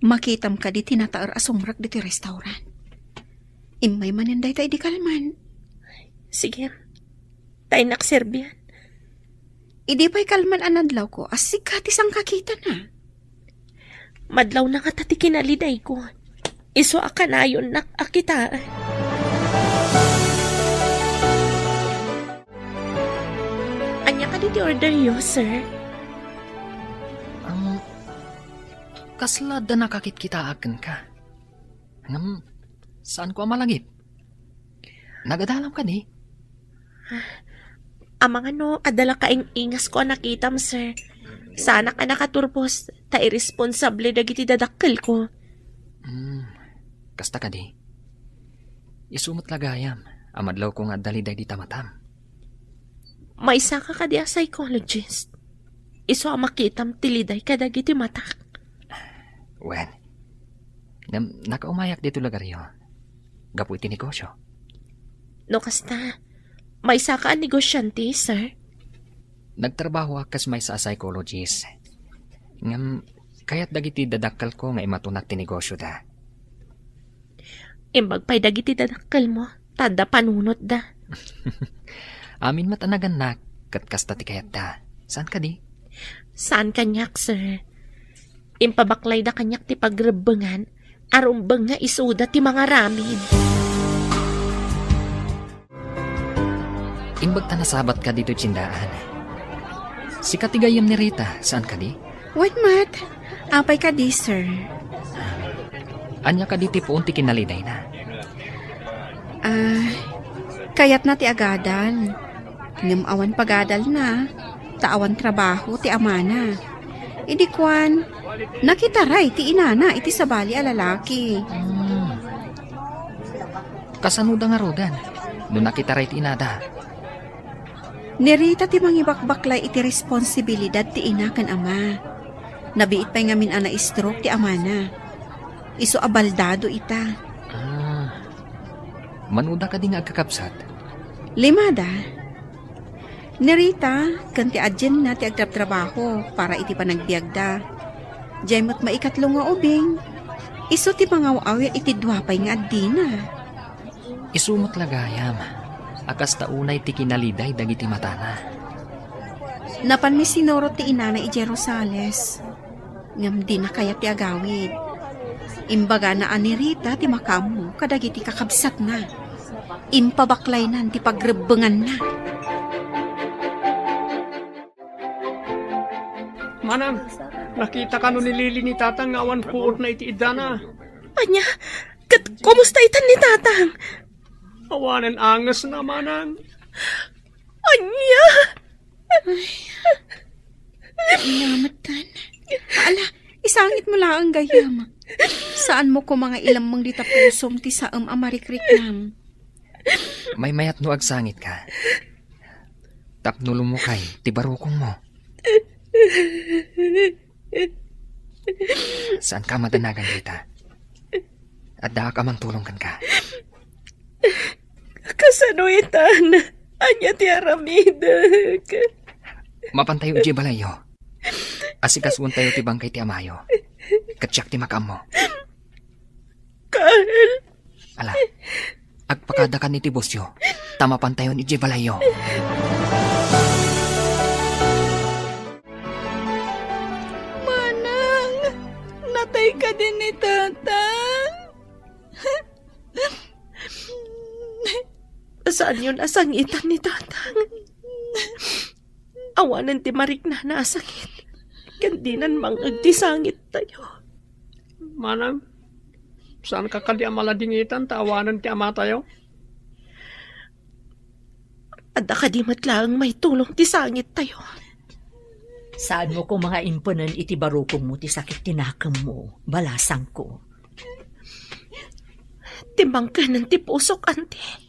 Makitam ka di tinataar asumrak di ti restaurant. Imay maninday tayo di kalman. Sige. Tayo nakserbian. Idi pa'y kalman anadlaw ko asik katisang kakita na. Madlaw na nga tati kinaliday ko. Iso akanayon nakakitaan. Anya ka diti order yo, sir? Kasla da nakakit-kitaakan ka. Saan ko amalagip? Nagadalam ka di? Amang adala kaing ingas ko nakitam, sir. Sana ka nakaturpos, ta irresponsable dagiti dadakkel ko. Kasta ka di? Isumot lagayam, amadlaw ko nga daliday di tamatam. May isa ka di a psychologist. Iso amakitam tiliday ka dagiti matak. Wen, nakaumayak dito lagaryo. Gapu iti negosyo. No kasta, may isa ka negosyante, sir? Nagtrabaho akas may sa psychologist. Kaya't dagiti dadakal ko nga imatunak ti negosyo da. Imbag pa'y dagiti dadakal mo, tada panunot da. Amin matanagan na, kasta ti kayat da. Saan ka di? Saan kanyak, sir? Impabaklay da kanyak ti pagrebengan, arumbang nga isuda ti mga ramin. Imbag ta nasabat ka dito tsindaan. Si katigayam ni Rita, saan ka di? Wait, Matt. Apay ka di, sir. Anya ka di ti puon ti kinaliday na? Kayat na ti agadan. Ngamawan pagadal na. Taawan trabaho ti amana. Idi kwan, nakitaray ti inana iti sabali a lalaki. Kasanuda nga rodan, no nakitaray ti inada. Nirita ti mangibakbaklay iti responsibilidad ti ina kan ama. Nabiit pa'y ngamin ana stroke ti amana. Iso abaldado ita. Manuda ka di nga agkakapsat? 5. Nirita, kanti adyan na ti agtrap-trabaho para iti panagbiagda. Diyay mo't maikatlo nga ubing. Iso ti pangaw-awir iti duwapay nga adina. Isumot lagayam. Akas taunay ti kinaliday dagiti matana. Napan mi sinurot ti inana iti Rosales. Ngam di na kaya ti agawid. Imbaga na anirita ti makamu kadagiti kakabsat na. Impabaklay nan ti pagrebengan na. Manang, nakita ka no ni Lili ni Tatang nga awan puot na iti idana. Anya, kumusta itan ni Tatang? Awanan angas na, Manang. Anya! Namatan. Ala, isangit mo lang ang gayam. Saan mo ko mga ilang mang ditapusom ti saam amarikrik-nam? May mayat no agsangit ka. Tapnulo mo kay, ti barukong mo. Saan ka madanagan, Rita? At daha ka mang tulong kan ka. Kasanuitan, anya ti aramidag. Mapantayo di balayo. Asikasuan tayo ti bangkay ti amayo. Katsyak ti makam mo. Carl. Ala, agpakadakan ni ti bosyo. Tamapantayo ni di balayo. Manang, natay ka din ni Tatang. Saan yun asangitan ni Tatang? Awanan ti marik na nasakit. Kandinan mang agtisangit tayo. Manang, saan ka kadi amaladingitan, tawanan ti ama tayo? Adda ka di matlaang may tulong ti sangit tayo. Saan mo kung mga imponan iti barukong mo ti sakit tinakam mo, balasang ko. Timbang ka ng ti pusok, ante.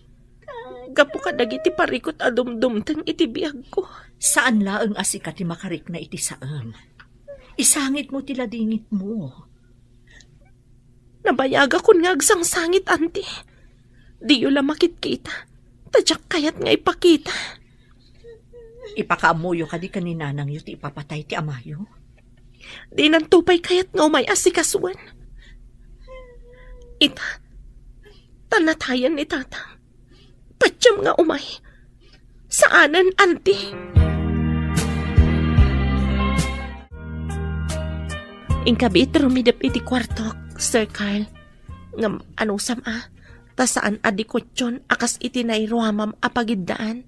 Gapo ka dagiti parikot adumdumtang iti biyag ko. Saan laang asika ti makarik na iti saam? Isangit mo ti ladingit mo. Nabayaga kun nga agsangsangit, ante. Di yun lang makit-kita. Tadyak kayat nga ipakita. Ipakaamuyo ka di kaninanang yu ti ipapatay ti amayo. Di nang tupay kayat nga umay asikasuan. Ita, tanatayan ni Tatang. Patyam nga umay. Saanan, ante? Ingkabit rumidap iti kwartok, Sir Carl. Ngam anong sama? Ta saan adikotyon akas iti nairuamam apagiddaan?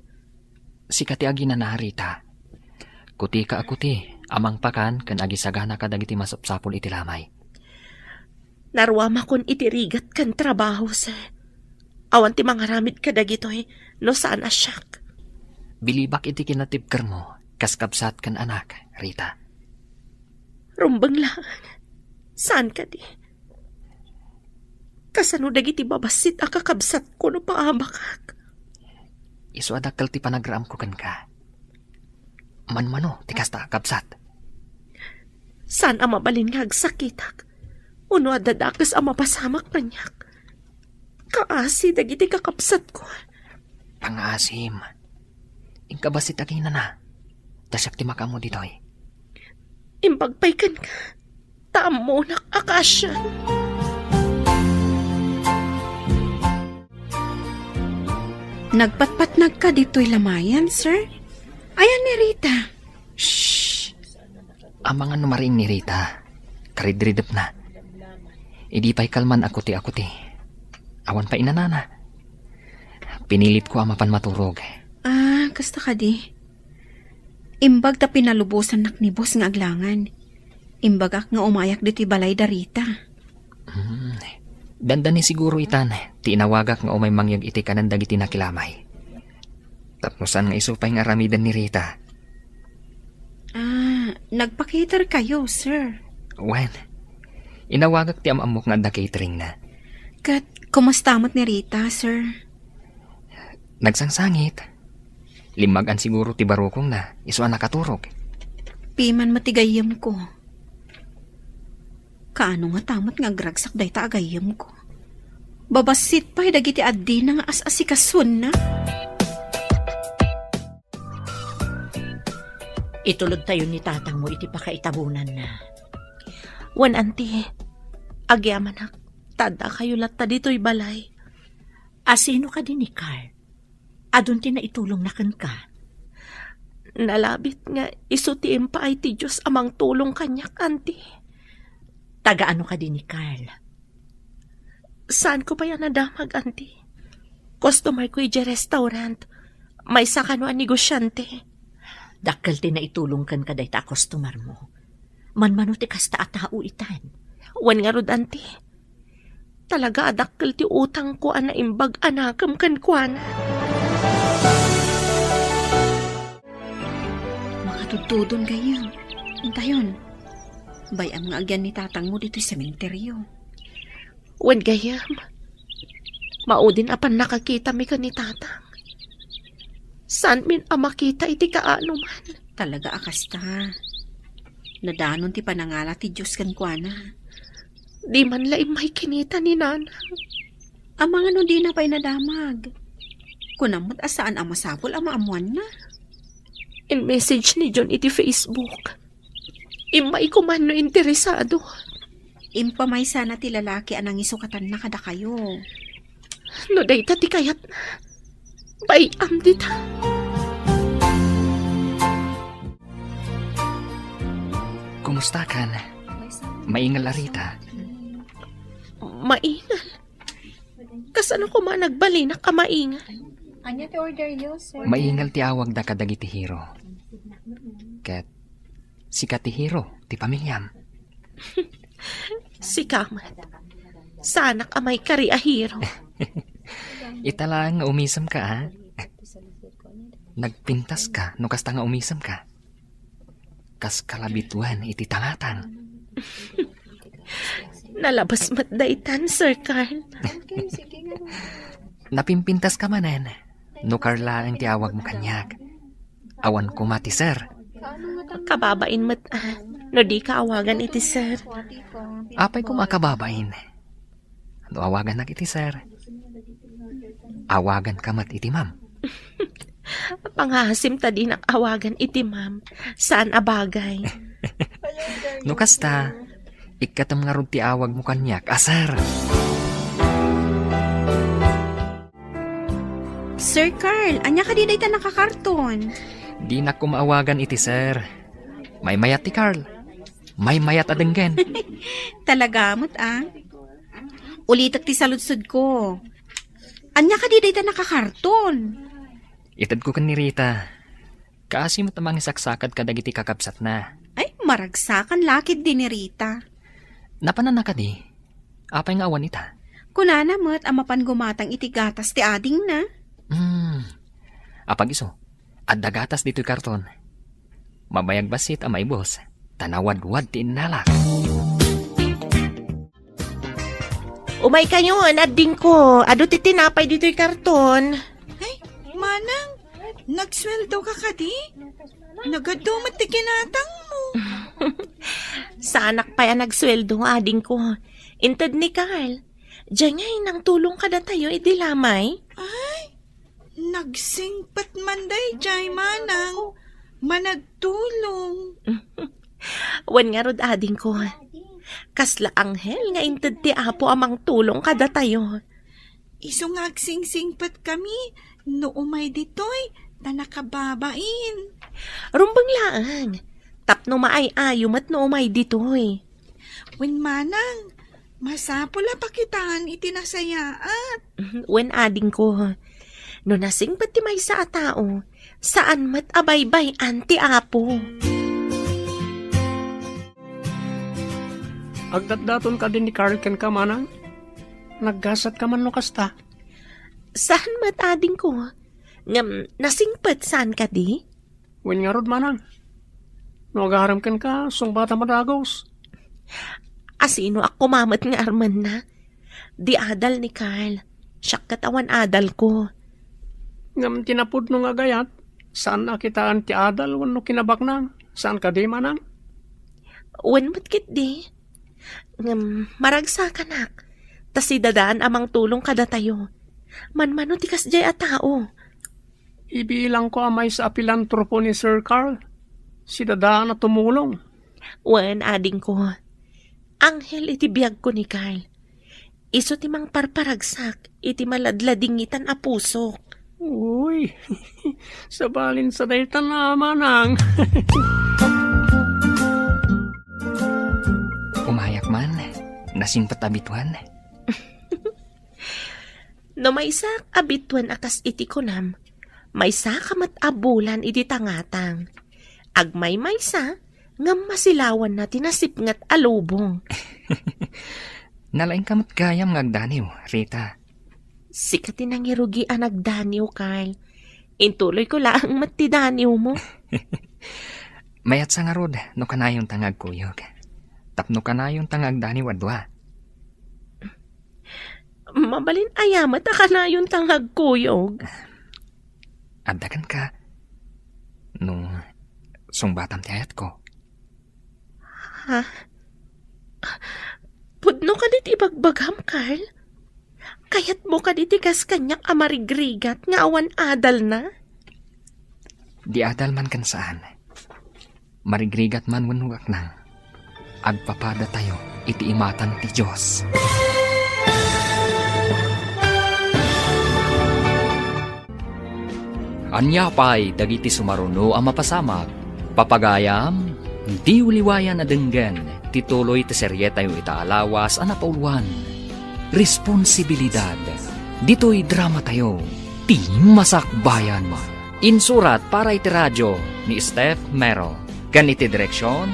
Sikati agi na narita. Kuti ka akuti, amang pakan kan agi sagana ka dagiti masapsapol iti lamay. Naruama kon iti rigat kan trabaho, sir. Awan ti mangaramid ka dagitoy no saan asyak. Bilibak iti kinatibker mo, kaskabsat kan anak, Rita. Rumbang lang. Saan ka di? Kasano dagiti babasit akakabsat ko no paabakak. Isu adakkel ti panagraam ko kan ka. Manmano ti kasta kabsat. Saan ang mabalin nga agsakitak? Uno adadakas ang mapasamak kanyak. Kaasi dagiti kakabsat ko. Pangasim. Ingkabasit agina na. Dasyak ti makamo ditoy. Imbagpaykan ka. Tamo nak akasya. Nagpatpatnag ka dito'y lamayan, sir? Ayan ni Rita. Shhh! Ang mga numaring ni Rita, karidridap na. Idi pa'y kalman akuti. Awan pa inanana. Pinilit ko ang mapan maturog. Kasta ka di. Imbag ta pinalubusan nak ni boss nga aglangan. Imbagak nga umayak dito'y balay da Rita. Dandan ni siguro itan, ti inawagak nga umay mangyag iti kanan dagiti nakilamay. Tapnosan nga isupay nga ramidan ni Rita. Nagpa-cater kayo, sir. Wen, inawagak ti amamok nga da catering na. Kat, kumastamot ni Rita, sir? Nagsangsangit. Limagan siguro ti barukong na, isuan nakaturog. Piman matigayam ko. Kaano nga tamot nga gragsak day ta agayam ko. Babasit pa'y dagiti addi na nga as-asikasun na. Itulod tayo ni Tatang mo iti pakaitabunan na. Wan, auntie. Agyaman nak. Tada kayo latta dito'y balay. Asino ka din ni Carl? Adun ti na itulong na kan ka. Nalabit nga isutiim pa ay ti Diyos amang tulong kanyak, auntie. Taga-ano ka din ni Carl? Saan ko pa yan nadamag, auntie? Customer ko ije restaurant. May sakano ang negosyante. Dakkel ti na itulong kan kaday ta customer mo. Manmano ti kasta atao itan. Wan nga rod, auntie. Talaga adakkel ti utang ko ana imbag anakam kan kuana. Makatutudon gayam. Intayon, bayam nga agyan ni tatang mo dito sa sementeryo. Wan gayam. Maudin apan nakakita mi ka ni tatang. Saan min makita iti kaano man? Talaga akasta. Nadanon ti panangala ti Diyos kan kuana. Di man laing may kinita ni nanang. Amang ano di na pa'y nadamag. Kunamot asaan ang masapol ang maamuan na. In message ni John iti Facebook. Imay ko man no interesado. Impamay sana ti lalaki anang isukatan na kada kayo. No dayta ti kayat na. Bayam dita. Kumusta ka na? Maingal Rita. Maingal? Kasano ko man nagbali na ka maingal? Anya ti order yo, sir? Maingal ti awag da kadagi ti hero. Ket si ti hero, ti pamilyam. Si Kamat. Sana ka may kari ahiro. Itala nga umisam ka, ha? Nagpintas ka, no kasta nga umisam ka. Kas kalabituan iti tangatang. Nalabas mat daytan, Sir Carl. Napimpintas ka manen. No Carla ang tiawag mo kanyag. Awan ko mati, sir. Kababain mat no di ka awagan iti sir. Apay ko makababain. No awagan na iti sir. Awagan ka mat iti ma'am. Panghasim ta di nakawagan iti ma'am. Saan abagay? No kasta, ikatam nga ron ti awag mo kanyak, asar. Sir Carl, anya ka di dayta nakakarton? Di na ko maawagan iti sir. May mayat ti Carl. May mayat adenggen. Talaga mo't Ulitak ti saludsod ko. Anya ka di dayta nakakarton? Itad ko kan ni Rita. Kasi mo tamang isaksakad ka dagiti kakabsat na. Ay, maragsakan lakid din ni Rita. Napanan na ka di. Apay nga awan ita. Kunana mo't amapan gumatang iti gatas ti ading na. Apag iso, adda gatas dito'y karton. Mabayag basit amay boss. Tanawad-wad ti inalak. Umay kayo, ading ko. Ado ti tinapay dito'y karton. Ay, manang, nagsweldo ka ka di? Nagadumat ti kinatang mo. Sa anak pa yan nagsweldo, ading ko. Intad ni Carl. Diyan ngay nang tulong ka na tayo, lamay. Ay, nagsingpat manday, jay manang. Managtulong. Wan nga rod ading ko. Kasla anghel nga intad ti apo amang tulong kada tayo. Iso nga agsingsingpat kami, no umay ditoy, na nakababain. Rumbang laang. Tapno maay-ayom at no umay ditoy. Wen manang, masapula pakitaan itinasayaat. Wen ading ko. No nasingpat ti may sa tao, saan mat abaybay anti apo. Agdatdaton ka din ni Carl ken ka manang? Naggasat ka man no kasta? Saan mat ading ko? Ngam nasingpat saan ka di? Wen nga rod manang. Nagaharam ken ka, sungbata madagos. Asino ako mamat nga arman na? Di adal ni Carl. Siyak katawan adal ko. Ngam tinapod no nga gayat, saan nakitaan ti adal, wano kinabak nang? Saan ka di manang? Wen matkit di? Ngam maragsa ka nak. Tas si dadaan amang tulong kada tayo. Manmano ti kasjay a tao. Ibilang ko amay sa apilantropo ni Sir Carl. Si dadaan na tumulong. Wen ading ko. Anghel iti biyag ko ni Carl. Iso ti mang parparagsak, iti maladladingitan a pusok. Uy, sabalin sa dayta na manang. Umayak man, nasingpat abituan. No may sak abituan akas iti kunam, may sakamat abulan iti tangatang. Agmay maysa, ngam masilawan na tinasipngat alubong. Nalaing kamot gayam ngagdaniw, Rita. Sikati nang irugi nagdaniw, Carl. Intuloy ko lang matidaniw mo. Mayat sa nga rod, no kanayon tangag kuyog. Tapno kanayon tangag dani wadwa. Mabalin ayamat ka na yung tangag kuyog. Abdagan ka. No, sungbatam ti ayat ko. Ha? Pudno ka dit ibagbagam, Carl? Kayat mo ka dit ikas kanyak amarigrigat nga awan adal na? Di adal man kan saan. Marigrigat man wanuak nang. Agpapada tayo iti imatan ti Diyos. Anya pa'y dagiti sumaruno ang mapasamak. Papagayam, di uliwayan na denggan. Tituloy ti serye tayo itaalawas ang napauluan. Responsibilidad. Dito'y drama tayo. Ti Masakbayan. Insurat para iti radyo ni Steph Mero. Kan iti direksyon,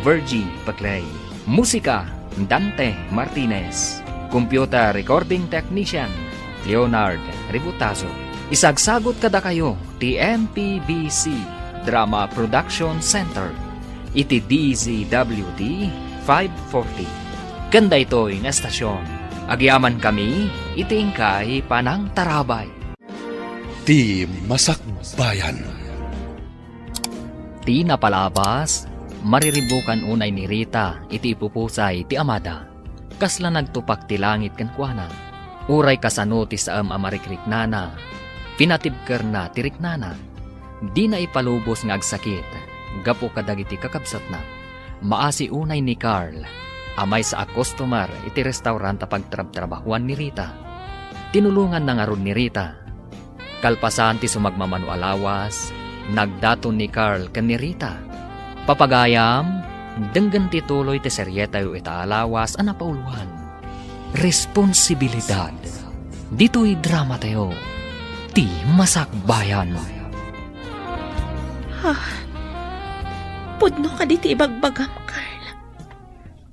Virgie Paclay. Musika, Dante Martinez. Computer Recording Technician, Leonard Ributazo. Isagsagot kada kayo ti MPBC Drama Production Center iti DZWD 540. Ganda ito'y na estasyon. Agyaman kami iti ingkay panang tarabay. Ti Masakbayan. Ti napalabas, mariribukan unay ni Rita iti ipupusay ti amada. Kasla nagtupak ti langit kankwana. Uray kasano ti saam amarikrik-nana. Pinatibker na tirik-nana. Di na ipalubos nga agsakit. Gapo kadagiti kakabsat na. Maasi unay ni Carl. Amay sa customer iti restaurant pagtrab-trabahuan ni Rita. Tinulungan na nga ron ni Rita. Kalpasan ti sumagmamano alawas. Nagdaton ni Carl kan ni Rita. Papagayam, denggan tituloy ti seryetayo itaalawas ang napauluan. Responsibilidad. Dito'y drama tayo. Ti Masakbayan. Pudno ka diti ibagbagam, Carl.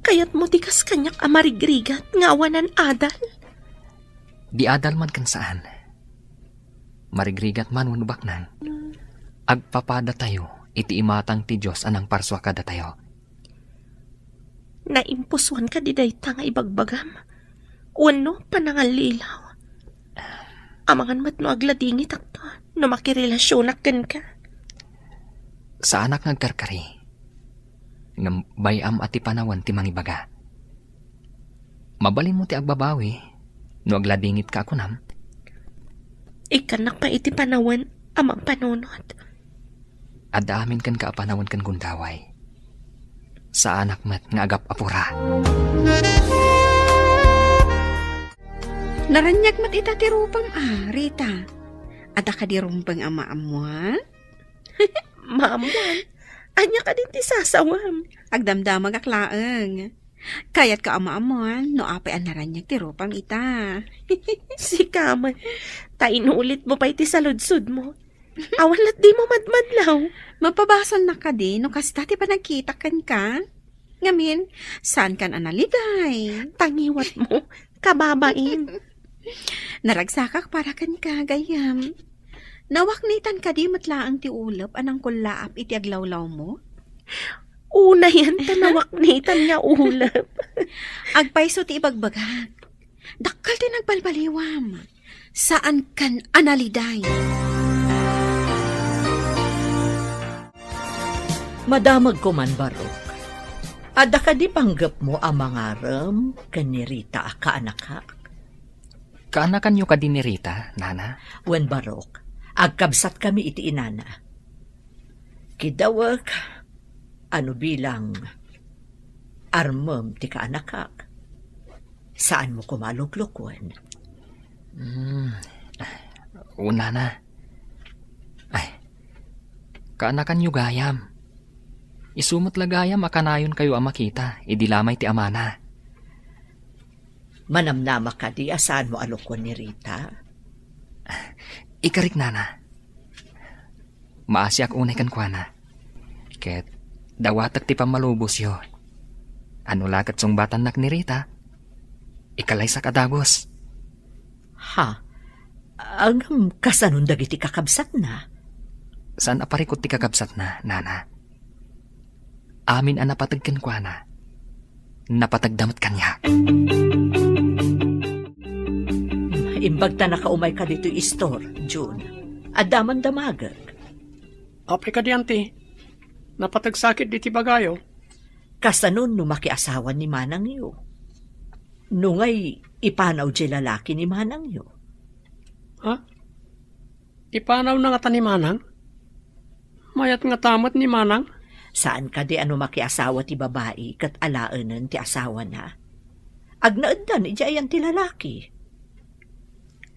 Kayat mo tikas kanyak amarigrigat nga awanan adal. Di adal man kan saan. Marigrigat man wanubak nang. Agpapada tayo iti imatang ti Diyos anang parswa kada tayo. Naimpuswan ka di dayta nga ibagbagam. Wano panangalilaw. Amangan mat no agladingit akto no makirelasyonak ken ka. Sa anak nagkarkari. Ngam bayam ati panawan ti mangibaga. Mabalin mo ti agbabawi no agladingit ka ako nam. Ikanak pa iti panawan amang panunod. Adda amin kan ka panawan kan gundaway. Sa anak mat nga agap apura. Naranyag mat itatirupam Rita. Ada ka di rumpang ama-amuan? Maamuan? Anya ka din ti sasawam. Agdamdamag aklaeng. Kayat ka ama-amuan, no apay ang naranyag tirupam ita. Si Kaman, tainulit mo pa iti saludsud mo. Awalat di mo madmadlaw. Mapabasal na ka din, no kas dati pa nagkita kan ka. Ngamin, saan kan analiday? Tangiwat mo, kababain. Naragsakak para kan ka, gayam. Nawaknitan ka di matlaang ti ulap anang kulaap iti aglawlaw mo? Una yan, tanawaknitan nga ulap. Agpaiso ti ibagbagag. Dakkal din nagbalbaliwam. Saan kan analiday? Madamag ko man, Barok. Ada ka di panggap mo ang mga ram kanirita kaanakak? Kaanakan nyo ka din ni Rita, Nana? Wen Barok, agkabsat kami iti inana. Kidawak, ano bilang armam ti kaanakak? Saan mo kumaluklukwan? Una na. Ay, kaanakan nyo gayam. Isumot lagayam akanayon kayo ang makita, idilamay ti amana. Manamnama ka di asaan mo alukwan ni Rita? Ikarik, Nana. Maasyak unay kan kwa. Ket dawatak ti pamalubos yo. Ano lakat sungbatan nak ni Rita? Ikalay sa kadagos. Ha? Ang kasanundag iti kakabsat na? Saan aparikot ti kakabsat na, Nana? amin ang napatagkan kwa na. Napatagdamot kanya. Imbag ta nakaumay ka dito store, June. Adaman damagag. Apay ka di, auntie. Napatagsakit di ti bagayo. Kasanon no makiasawan ni Manang yo. Nungay ipanaw di lalaki ni Manang yo. Ha? Ipanaw na nga ta ni Manang? Mayat nga tamat ni Manang? Saan ka di ano makiasawa ti babae kat alaanan ti asawa na? Agnaaddan iti ayan ti lalaki.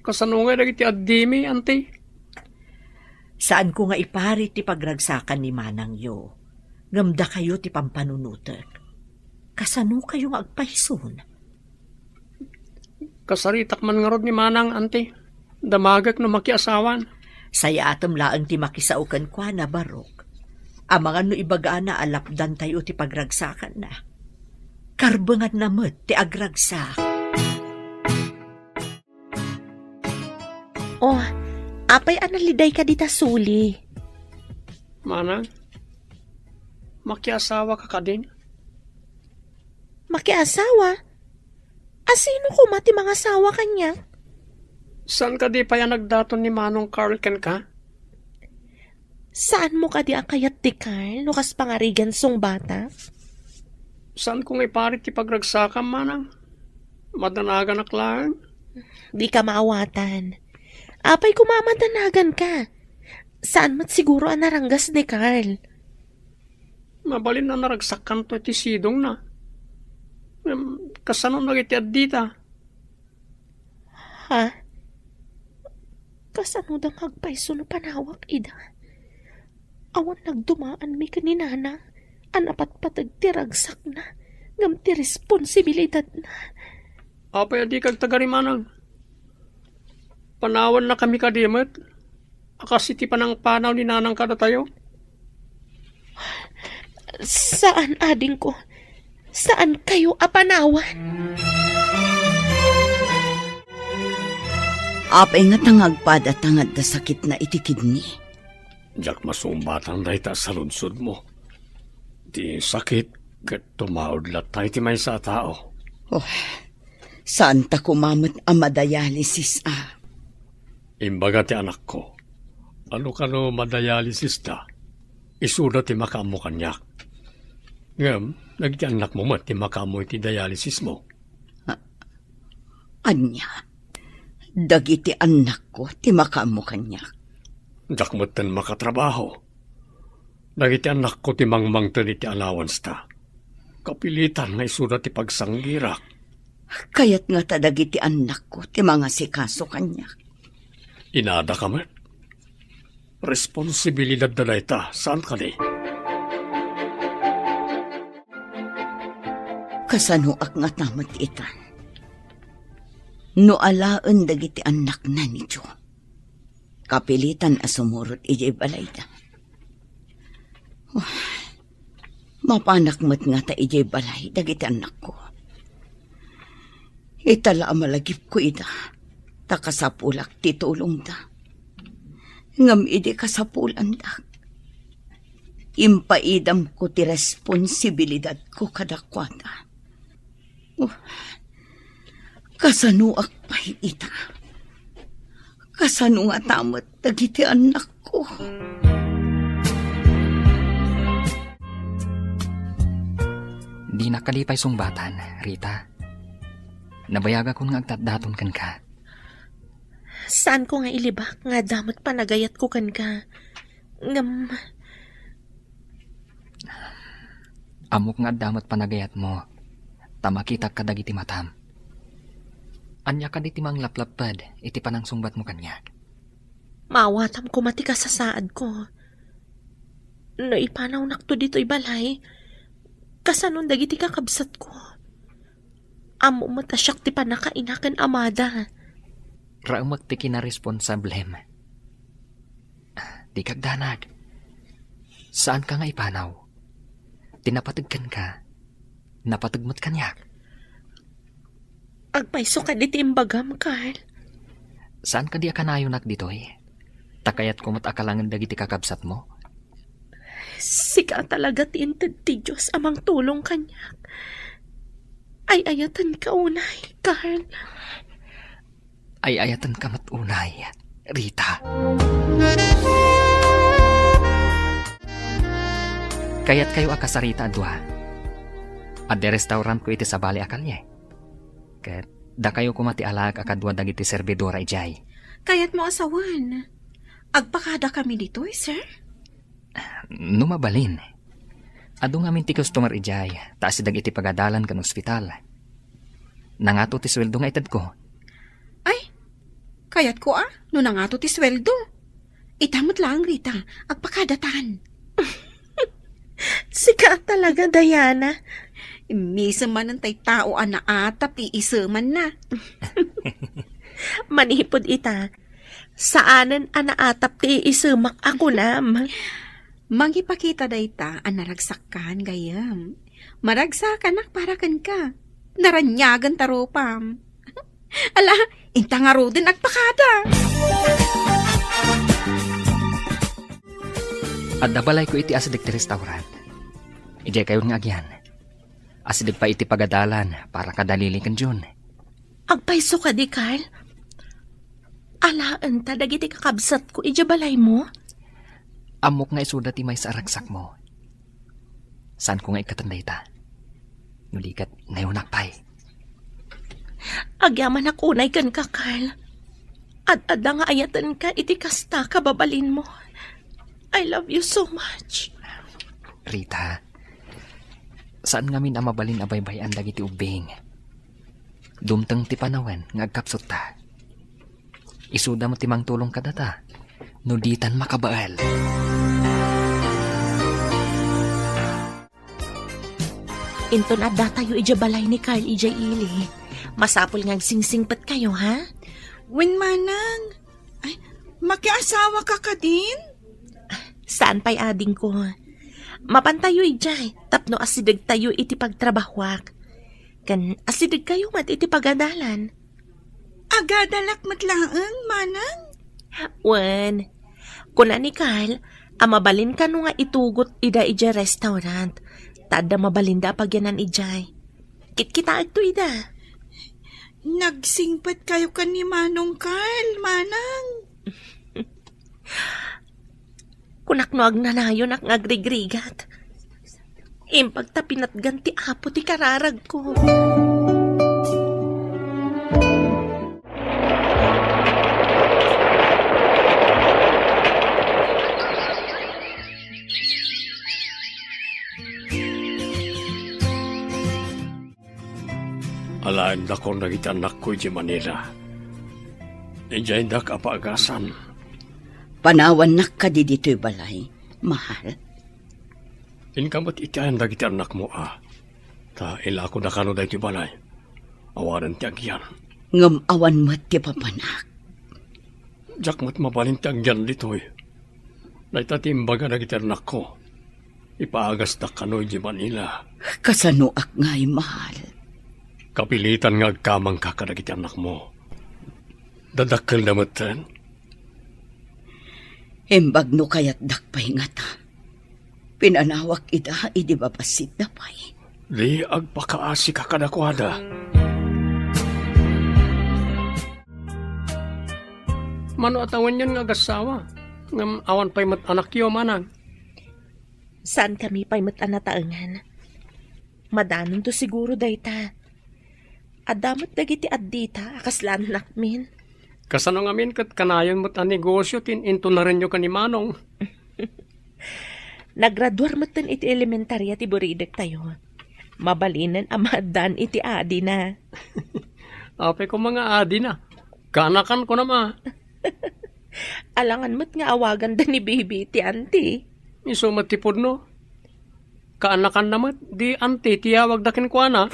Kasanungay lagi ti addimi, auntie. Saan ko nga ipari ti pagragsakan ni Manang yo? Ngamda kayo ti pampanunutek. Kasano kayo nga agpaisun? Kasaritak man nga rod ni Manang, auntie. Damagak no makiasawan. Saya atam laang ti makisaukan kwa na barok. Amangan no ibagaan na alapdan tayo ti pagragsakan na. Karbangan namot ti agragsak. Oh, apay analiday ka dita suli. Manang, makiasawa ka din? Makiasawa? Asino ko mati mga asawa kanya? Saan ka di pa yan nagdaton ni Manong Carl ken ka? Saan mo ka di akayat di Carl? Nukas pangarigan song bata? Saan kung iparit ti pagragsakam, Manang? Madanagan ak lang? Di ka maawatan. Apay kumamadanagan ka. Saan mat siguro ang naranggas ni Carl? Mabalin na naragsakan to ti sidong na. Kasano nagitiad dita? Ha? Kasano dang hagpaiso no panawak ida? Awan nagdumaan mi kaninana. Anapat patagtiragsak na. Ngam ti responsibilidad na. Apay adi kag tagari, Manang. Panawan na kami kadimot. Akasi ti panang panaw ni Nanang kada tayo. Saan ading ko? Saan kayo apanawan? Apay nga tangagpad at tangad na sakit na itikid ni. Jak masumbatan dahi ta sa lunsod mo. Di sakit kat tumaudlat tayo ti may sa tao. Oh, saan ta kumamot ang madayalisis Imbaga ti anak ko. Ano ka no madayalisis ta? Isuda ti makamo kanyak. Ngam, nagti anak mo mat ti makamo ti dialysis mo. Anya, dagiti anak ko ti makamo kanyak. Dakmatan makatrabaho. Dagiti anak ko ti mangmang ti allowance ta. Kapilitan nga isuda ti pagsanggirak. Kayat nga ta dagiti anak ko ti mga sikaso kanyak. Inada ka man. Responsibilidad na ita. Saan ka di? Kasanuak nga tamat itan. No alaan dagiti anak na ni Jo. Kapilitan asumurot ijay balayda. Oh, mapanak mat nga ta ijay balay dagiti anak ko. Itala amalagip ko ida. Takasapulak titulong da. Ngam ide kasapulan da. Impaidam ko ti responsibilidad ko kadakwata. Oh, kasanuak pa'y ita. Kasano nga tamat dagiti anak ko. Di nakalipay sungbatan, Rita. Nabayaga ko nga agtatdaton kan ka. Saan ko nga ilibak nga damot panagayat ko kan ka? Ngam... Amok nga damot panagayat mo. Tamakita ka dagiti matam. Anya ka diti mang laplapad, iti panang sungbat mo kanya. Maawatam ko mati ka sa saad ko. No ipanaw nakto dito ibalay, kasanon dagiti kakabsat ko. Amo matasyak ti panakainakan amada. Raumag ti kinaresponsablem. Di kagdanag. Saan ka nga ipanaw? Tinapatagkan ka. Napatagmat kanyak. Agpaiso ka diti imbagam, Carl. Saan ka di akanayonak dito eh? Takayat kumot akalangan dagiti kakabsat mo? Sika talaga tinted ti Diyos amang tulong kanya. Ay ayatan ka unay, Carl. Ay ayatan ka matunay, Rita. Kaya't kayo akasarita adwa. At de restaurant ko iti sa bali akalye. Ket da kayo kumati alag akadwa dagiti servidora ijay. Kaya't mo asawan. Agpakada kami dito, sir. Numabalin. Ado ngamin ti customer ijay, taas dag iti pagadalan kan ospital. Nangato ti sweldo nga itad ko. Ay, kayat ko no nangato ti sweldo. Itamot lang, Rita, agpakadatan. Sika talaga, Diana. Misa man ang tay tao na atap, iisaman na. Manipod ita. Saanan anaatap ti isumak ako nam. Mangipakita dayta ang naragsakan gayam. Maragsakan para kan ka. Naranyagan taropam. Ala, inta nga ro din agpakada. At dabalay ko iti asidik ti restaurant. Ijay kayo nga agyan. Asidik pa iti pagadalan para kadalili kan Jun. Agpaiso ka di, Carl. Alaan ta dagiti kakabsat ko ijabalay mo. Amok nga isuda ti may sa aragsak mo. Saan ko nga ikatanday ta? Nulikat ngayon nakpay. Agyaman akunay kan ka, Carl. Ad-ada nga ayatan ka iti kasta kababalin mo. I love you so much. Rita, saan nga min amabalin abaybayan dagiti ubing? Dumteng ti panawen nga agkapsot ta. Isuda mo timang tulong kadata. Nuditan makabaal. Into na tayo ijabalay ni Carl ijay ili. Masapol nga singsingpat kayo, ha? Wen manang. Ay, makiasawa ka ka din? Saan pa'y ading ko? Mapantayo ijay. Tapno asidig tayo iti pagtrabahwak. Kan asidig kayo mat iti pagadalan. Agadalak matlaang, manang? Wen, kuna ni Carl, amabalin ka no nga itugot ida ija restaurant. Tada mabalin da pagyanan ijay. Kit-kita ito ida. Nagsingpat kayo ka ni Manong Carl, manang. Kunak no agnanayon ak ngagrigrigat. Impagta pinatgan ti apo ti kararag ko. Alain da ko nagiti anak ko di Manila. Ijay da ka paagasan. Panawan nak ka di dito'y balay, mahal. Inkamot itayan dagiti anak mo Ta ila ko na kano da iti balay. Awaran ti agyan. Ngam awan mo ti papanak. Jak mo't mabalin ti agyan dito'y. Naitatimbaga dagiti anak ko. Ipaagas da kano di Manila. Kasano ak nga'y mahal. Kapilitan nga agkamang kakadagiti anak mo. Dadakkel na matan. Embag no kayat dakpay nga ta. Pinanawak ida, idi babasit na pay. Di agpakaasi kakadakwada. Mano atawan yan nga agasawa. Ngam awan pa'y mat anak yo manang. Saan kami pa'y mat anataangan? Madanon to siguro dayta. Adamat dagiti addita, akaslan nakmin. Kasano ngamin kat kanayon mo't ang negosyo, into na rin nyo kanimanong. Naggraduar mo't iti elementarya ti buridek tayo. Mabalinan amadan iti adi na. Ape ko mga adi na. Kanakan ko na ma. Alangan mo't nga awagan da ni baby ti auntie. Iso matipod no. Kaanakan naman, di auntie, tiyawag dakin ko na.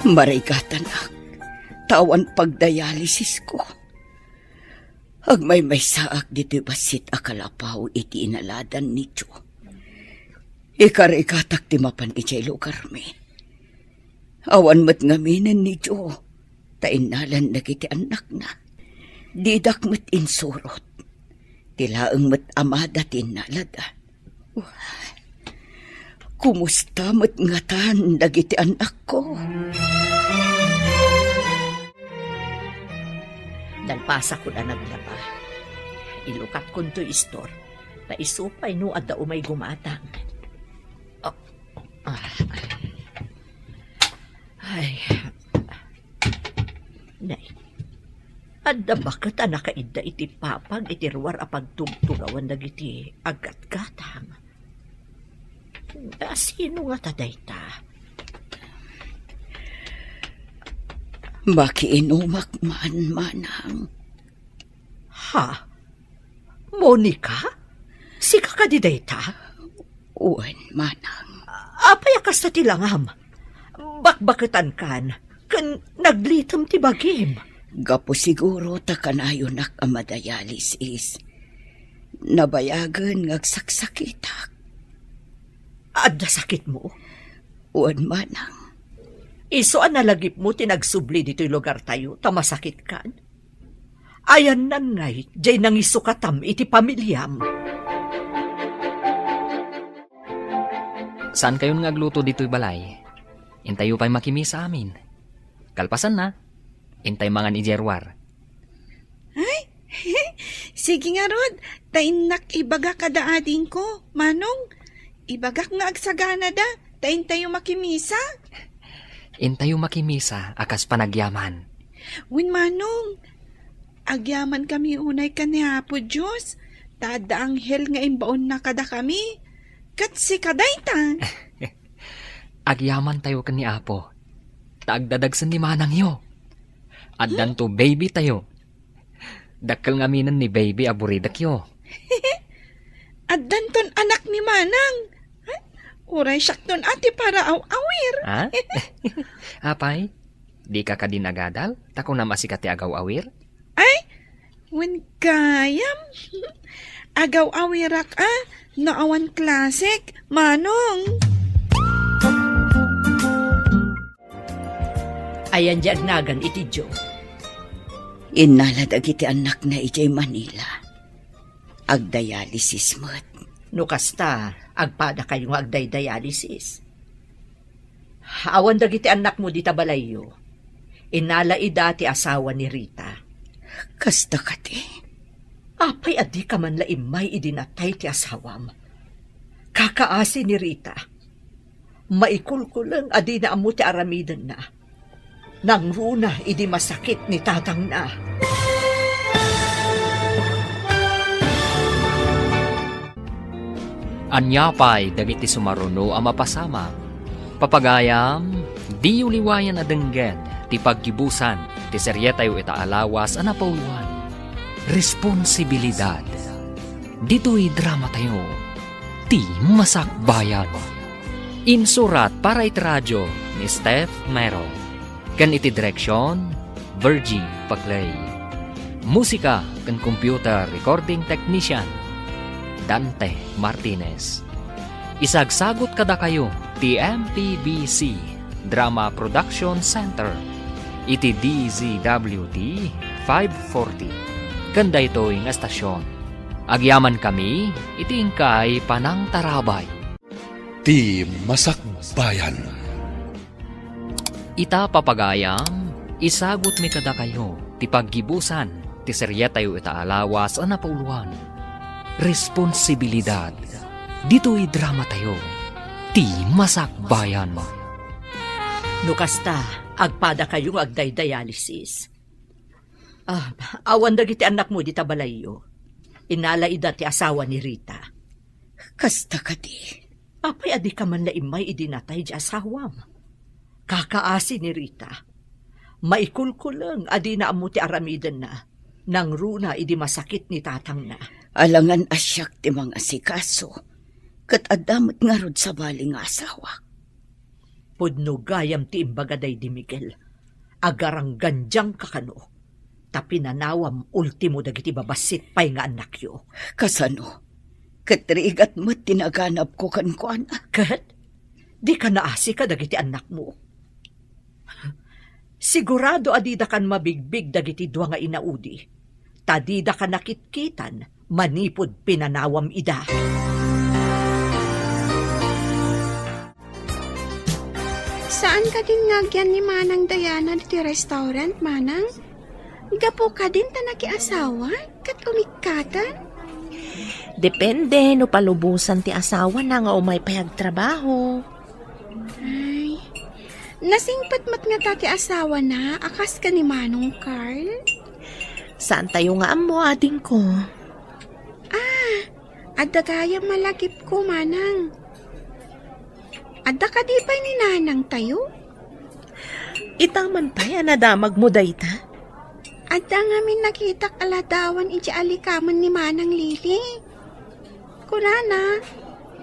Marigatan ak, tawan pagdialysis ko. Agmay saak dito basit akalapaw iti inaladan ni Diyo. Ikar-ikatak ti mapan iti lugar mi. Awan mat ngaminan ni Diyo, tainalan na kiti anak na. Didak met insurot. Tilaang met amada tinalada. Kumusta met ngatan dagiti anak ko? Dalpasa ko na naglaba. Ilukat ko to istor. Paisupay no at umay gumatang. Ay. Nay. Adda bakit nakaida iti papag iti ruwar apag tugtugawan dagiti agat-gatang. Sino nga taday ta? Makiinumak manang. Ha? Monica? Si kakadiday ta? Uwan manang. Apay akas ta tilangam. Bakbakitan kan. Kan naglitam ti bagim. Gapo siguro ta kanayo nak amadayalis. Nabayagan ngagsaksitak. Adda sakit mo? Uwan manang. Iso an nalagip mo tinagsubli dito'y lugar tayo, tamasakit kan? Ayan nanay, jay nang isukatam iti pamilyam. Saan kayo ngagluto dito'y balay? Intayo pa'y makimi sa amin. Kalpasan na. Intay mga ni Jerwar. Ay, sige nga Rod. Tainak ibaga kada ading ko. Manong, ibagak nga agsagana da. Tain tayo makimisa. Intayo makimisa akas panagyaman. Win Manong, agyaman kami unay ka ni Apo Diyos. Tada anghel nga imbaon na kada kami. Kat si kadaytan. Agyaman tayo kan ni Apo. Taagdadagsan ni manang yo. Addan to baby tayo. Dakkel nga minan ni baby aburidak yo. Addan ton anak ni Manang. Uray siyak ton ati para aw-awir. Ha? Apay, di ka kadinagadal? Tako na masikati agaw-awir? Ay, wen kayam. Agaw-awirak naawan klasik, Manong. Ayan dyan nagan iti Jo. Inaladag iti anak na ijay Manila. Agdialysis mo't. No kasta, agpada kayo nga agday-dialysis. Awan dagiti anak mo di tabalayo. Inalay dati asawa ni Rita. Kasta kati. Apay adi ka man laimay idinatay ti asawam. Kakaasi ni Rita. Maikulkulang adi na amo ti aramidan na. Nang runa, idi masakit ni tatang na. Anyapay, dagiti sumaruno ang mapasama. Papagayam, di uliwayan adenggen, ti paggibusan, ti seryetayo itaalawas anapauluan. Responsibilidad. Dito'y drama tayo. Ti Masakbayan. Insurat para itradyo ni Steph Mero. Kan iti direksyon, Virgie Paglay. Musika kan computer recording technician, Dante Martinez. Isagsagot kada kayo, TMPBC Drama Production Center. Iti DZWD 540. Kanda ito'y nga estasyon. Agyaman kami, iti ingkay Panang Tarabay. Ti Masakbayan. Ita papagayam, isagot mi kada kayo, ti paggibusan, ti seryetayo itaalawas ang napauluan. Responsibilidad. Dito'y drama tayo, ti Masakbayan. No kasta, agpada kayo agday-dialysis. Awan dagiti anak mo di tabalayo. Inalay dati asawa ni Rita. Kasta kati. Apay adi ka man laimay idinatay di asawam. Kakaasi ni Rita. Maikulkulang adi na amo ti aramidan na. Nang runa idi masakit ni tatang na. Alangan asyak ti mga sikaso. Kat adamot nga rod sa baling asawa. Pudno gayam ti imbagaday di Miguel. Agarang ganjang kakano. Tapi nanawam ultimo dagiti babasit pay nga anak yo. Kasano? Katrigat mo tinaganap ko kan Kat? Di ka naasi ka dagiti anak mo. Sigurado adida kan mabigbig dagiti dua nga inaudi. Tadida ka nakitkitan, manipod pinanawam ida. Saan ka din ngagyan ni Manang Diana di restaurant, Manang? Gapo ka din ta nakiasawa kat umikatan? Depende no palubusan ti asawa na nga umay payagtrabaho. Ay, nasingpat mat nga tati asawa na, akas ka ni Manong Carl? Saan tayo nga amo, ading ko? Adda gaya malagip ko, Manang. Adda ka di pa ni Nanang tayo? Itaman pa yan, nadamag mo dayta. Adda nga min nakitak aladawan iti alikaman ni Manang Lili. Kunana,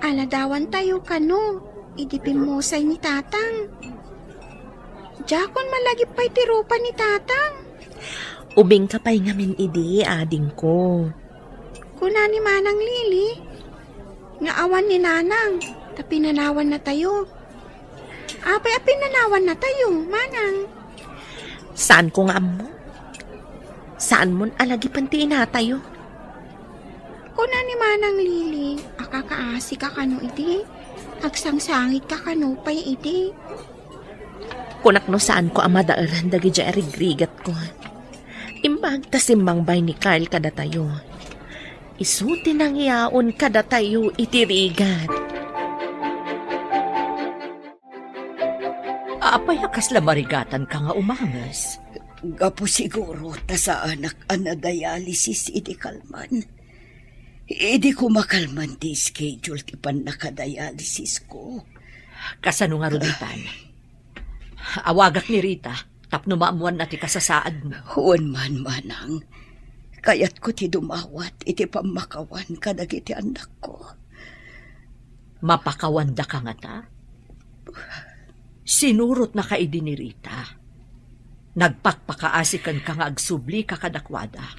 aladawan tayo kano, idipin mo say ni Tatang. Jakon malagip pa'y tirupa ni Tatang. Ubing ka pa'y ngamin idi, ading ko. Kuna ni Manang Lili, nga awan ni Nanang, tapinanawan na tayo. Apay apinanawan na tayo, Manang. Saan ko nga amo? Saan mon alagi pantiin na tayo? Kuna ni Manang Lili, akakaasi ka kano iti, agsangsangit ka kano pa'y iti. Kunak no saan ko amadaaran dagi dya erigrigat ko. Imbag tasimbang bay ni Carl kada tayo. Isuti nang yaon kada tayo itirigat. Apay akas lamarigatan ka nga umangas. Gapo siguro ta sa anak ana dialysis idi kalman. Idi ko makalman di schedule ti pan nakadialysis ko. Kasano nga ruditan? Awagak ni Rita, tapno maamuan na ti kasasaad mo. Huwan man, Manang. Kayat ko ti dumawat, iti pamakawan ka dagiti anak ko. Mapakawanda ka nga ta? Sinurot na kaidi ni Rita. Nagpakpakaasikan ka nga agsubli ka kadakwada.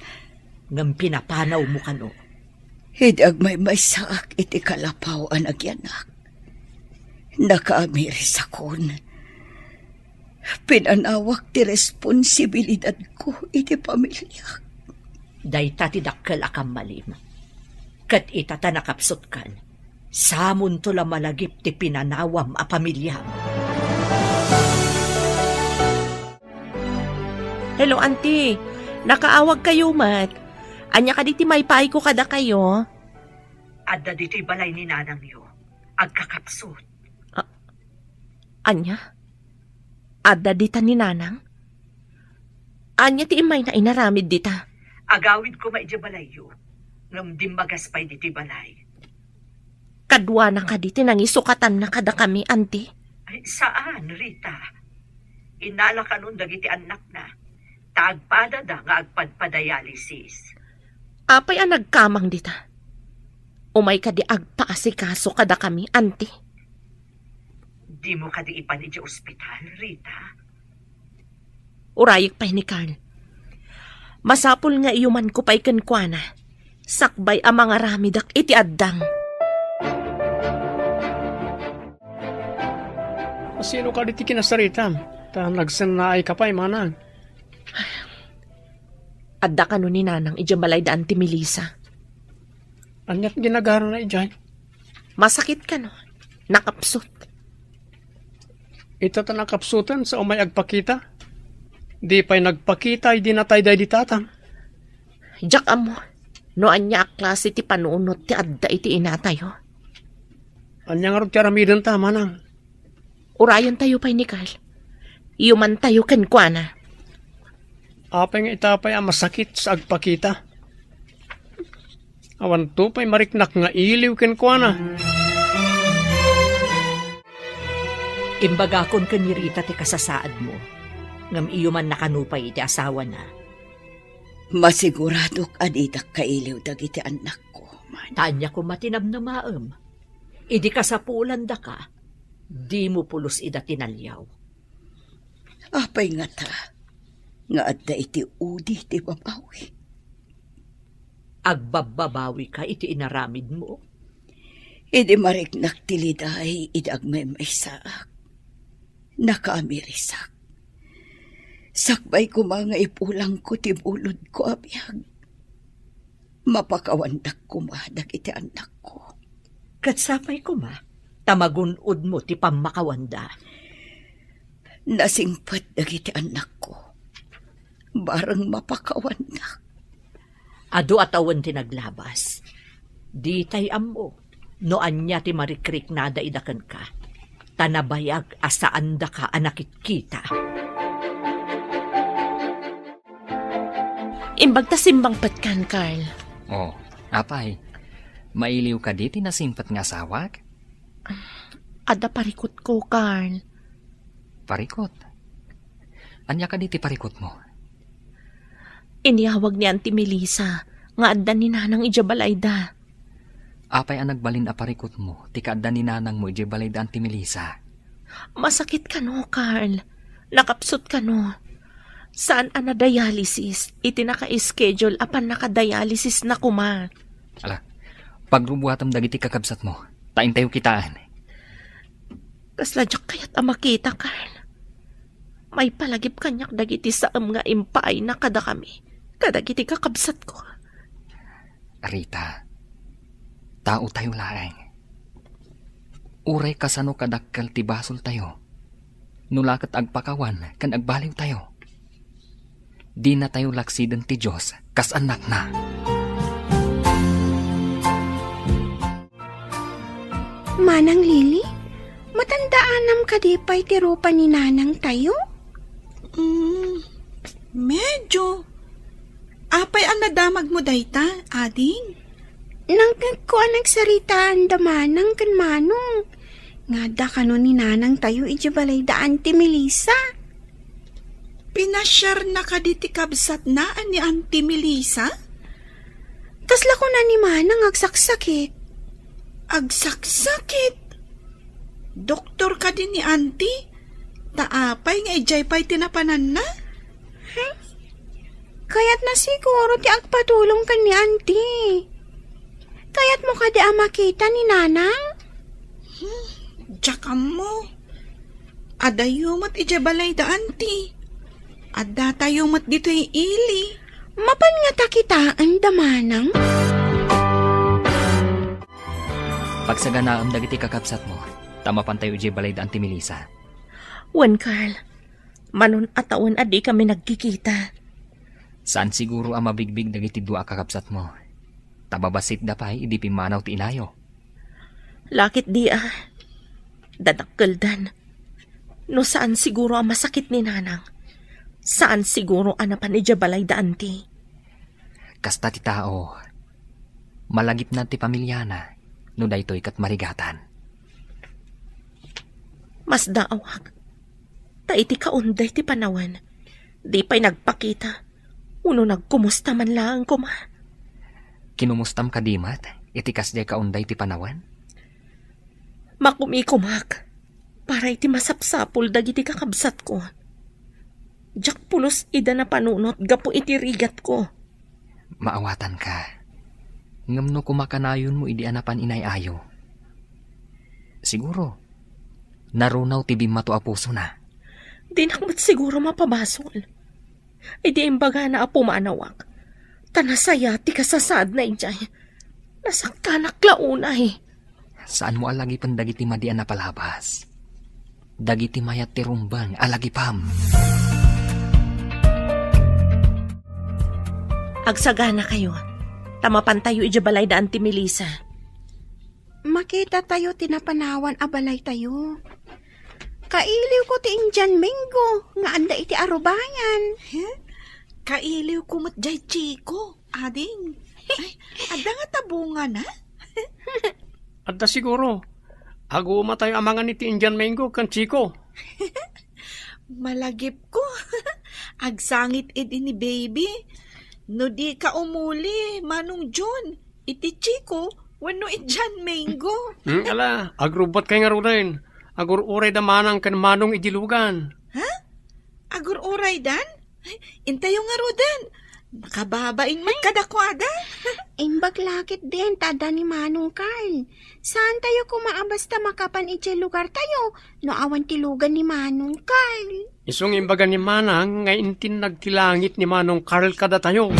Ngam pinapanaw mo kano. Hidag may saak iti kalapaw ang agyanak. Nakaamiris akon. Pinanawak ti responsibilidad ko iti pamilya. Dayta ti dakkel akam malim. Kat itata nakapsot kan. Samon to la malagip ti pinanawam a pamilya. Hello, auntie. Nakaawag kayo, mat. Anya ka diti may paay ko kada kayo. Adda dito'y balay ni nanang niyo. Agkakapsot. Anya? Adda dita ni nanang? Anya ti imay na inaramid dita. Agawid ko maidya balay yo. Ngam dimbagas pa'y dito'y balay. Kadwa na ka diti nang isukatan na kada kami, auntie. Ay, saan, Rita? Inala ka nun dagiti anak na. Taagpada da nga agpadpadialysis. Apay ang nagkamang dita. Umay ka di agpaasikaso kada kami, auntie. Di mo ka di ipan iti ospital, Rita? Urayik pa'y ni Carl. Masapul nga iyuman ko pa'y kankwana. Sakbay ang mga ramidak iti addang. Sino ka diti kinasaritam? Ta nagsanay ka pa'y Manang. Adda ka nun ni nanang ijamalay daan ti Melissa. Anyat ginagaro na ijay. Masakit ka no? Nakapsot. Ito ta nakapsutan sa umay agpakita. Di pa'y nagpakita, di natay day di tatang. Diyak amo, no anya klase ti panunot ti adda iti inatayo. Anya nga rin tiaramidan ta, Manang. Urayan tayo pa'y ni Carl. Iyuman tayo kankwana. Apay nga itapay ang masakit sa agpakita. Awan to pa'y mariknak nga iliw kankwana. Imbagakon ka ni Rita ti kasasaad mo. Ngam iyo man nakanupay iti asawa na. Masiguradok adidak kailiw dagiti anak ko, man. Tanya ko matinam na maam. Idi kasapulan da ka, di mo pulos ida tinalyaw. Apay nga ta, nga adda iti udi ti babawi. Agbababawi ka iti inaramid mo. Idi mariknak tiliday idag may saak. Nakaamirisak. Sakbay ko mga ipulang ko ti bulod ko abiyag. Mapakawandak ko dagiti anak ko. Katsapay ko tamagunod mo ti pamakawanda. Nasingpat dagiti anak ko. Barang mapakawandak. Adu atawan ti naglabas. Di tay ammo. No anya ti marikrik na daidakan ka. Tanabayag asaan da ka anakit kita. Imbag ta simbang patkan, Carl. Oh, apay. Mailiw ka di tinasimpat nga sawag? Ada parikot ko, Carl. Parikot? Anya ka di ti parikot mo? Iniyawag ni Auntie Melissa nga adda ni Nanang ijabalayda. Apay ang nagbalin a parikot mo, ti kaadda ni Nanang mo ijabalayda Auntie Melissa. Masakit ka no, Carl. Nakapsot ka no. Saan ana dialysis? Iti naka-schedule apan naka-dialysis na kuma. Ala, pagrubuhatam dagiti kakabsat mo, tain tayo kitaan. Kasladyak kaya't makita, Carl. May palagip kanyak dagiti saam nga impaay na kada kami. Kadagiti kakabsat ko. Rita, tao tayo laeng. Uray kasano kadakkel ti basol tayo. Nulakat agpakawan kan agbaliw tayo. Di na tayo laksiden ti Diyos kas anak na. Manang Lily, matandaanam ka di pa'y tirupa ni Nanang tayo? Medyo. Apay ang nadamag mo dayta, ading? Nang ko nagsaritaan da Manang kan Manong. Nga da kano ni Nanang tayo ijabalay da Auntie Melissa. Pinasyar na ka di ti kabsat na ni Auntie Melissa? Kasla ko na ni Manang agsaksakit. Agsaksakit? Doktor ka din ni Auntie? Taapay nga ijay pa'y tinapanan na? Kaya't na siguro ti agpatulong ka ni Auntie. Kaya't mo ka di makita ni Nanang? Jakam mo. Adayo mat ijabalay da Auntie. Adda tayo mat dito'y ili. Mapan nga takitaan da Manang? Pagsaganaam dagiti kakabsat mo, tamapan tayo ijabalay da Auntie Melissa. Wan, Carl. Manon atawan adi kami nagkikita. Saan siguro ang mabigbig dagiti dua kakabsat mo? Tababasit da pa'y idi pimanaw ti inayo. Lakit di dadakkeldan. No saan siguro ang masakit ni Nanang? Saan siguro anapan ijabalay da Auntie? Kasta ti tao, malagip na ti pamilyana, no daytoy kat marigatan. Mas daawag. Ta iti kaunday ti panawan. Di pa'y nagpakita. Uno nagkumusta man lang ko ma. Kinumustam ka dimat, iti kasday kaunday ti panawan? Makumikumak. Para iti masapsapul dagiti kakabsat ko. Jak pulos ida na panunot gapo iti rigat ko. Maawatan ka. Ngamno kumakanayon mo idi anapan inayayo. Siguro, narunaw ti bimato a puso na. Di nakmat siguro mapabasol. Idi imbaga na apo maanawak. Tanasaya ti kasasad na ijay. Nasaktanak launay. Saan mo alagi pan dagiti madian na palabas? Dagiti mayat ti rumbang alagi pam. Agsagana kayo. Tamapan tayo ijabalay da Auntie Melissa. Makita tayo tinapanawan abalay tayo. Kailiw ko ti Indian Mingo nga anda iti arubayan. Kailiw ko mat jay chiko, ading. Ay, adda nga tabungan na? Adda siguro. Aguma tayo amangan iti Indian Mango kan Chico. Malagip ko. Agsangit edi ni baby. No di ka umuli, Manong John. Iti Chico, wano Indian Mango. Ala, agrubot kay nga rin. Agur uray da manang kan Manong idilugan. Ha? Agur uray dan? Intayo nga rodan. Nakababain man kadakwada. Imbag lakit din, tada ni Manong Carl. Saan tayo kumaabasta makapan iti lugar tayo? No awan tilugan ni Manong Carl. Isong imbaga ni Manang nga intin nagtilangit ni Manong Carl kada tayo.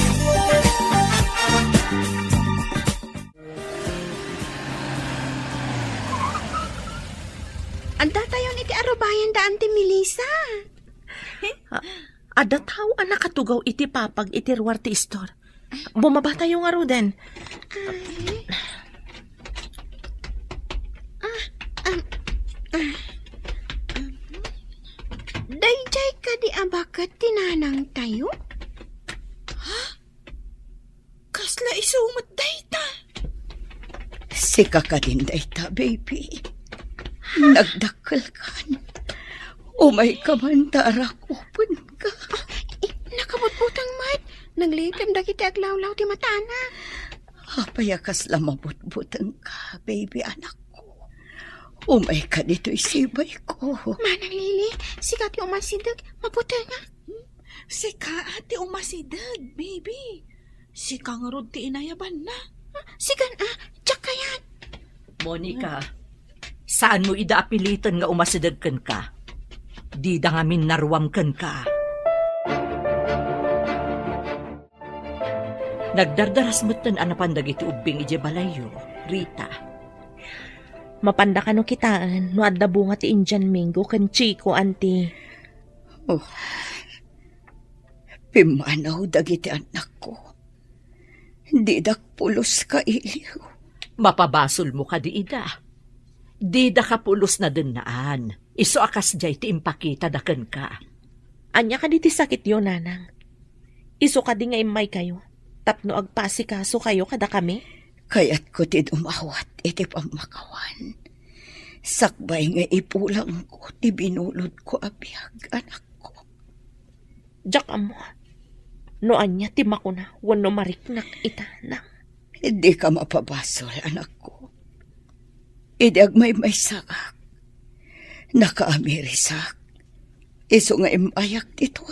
da Auntie Melissa. Ada tao anak katugaw iti papag iti ruwar ti istor. Bumaba tayo nga Ruden. Dayjay ka di abakat tinanang tayo? Kasla isumot dayta. Sika ka din dayta, baby. Nagdakkel kan. Umay ka man tarakupon ka. Nakabutbutang mat. Naglipim da kita aglawlaw ti matana. Payakas lang mabutbutang ka, baby anak ko. Umay ka dito isibay ko. Manang Lili, sikat yung masidag, maputang nga. Sika ati umasidag, baby. Sika nga rod ti inayaban na. Sigan tsak kayan. Monica, saan mo idaapilitan nga umasidagkan ka? Di da nga minarwamkan ka. Nagdardaras mo't anapandag iti ubing ije balayo, Rita. Mapanda ka no kitaan, no adda bunga ti Indian Mingo kan Chico, Auntie. Oh, pimanaw dagiti anak ko. Di dakpulos ka iliw. Mapabasol mo ka di ida. Di da ka pulos na dinaan. Iso akas jay ti impakita daken ka. Anya ka di ti sakit yun, nanang. Iso ka di nga imay kayo. Tapno agpasikaso kayo kada kami? Kaya't ko ti dumawat iti pamakawan. Sakbay nga ipulang ko ti binulod ko abiyag anak ko. Diyak amo. No anya ti makuna wano mariknak itanang. Hindi ka mapabasol anak ko. Idag may sakak. Nakaamirisak. Iso nga imayak dito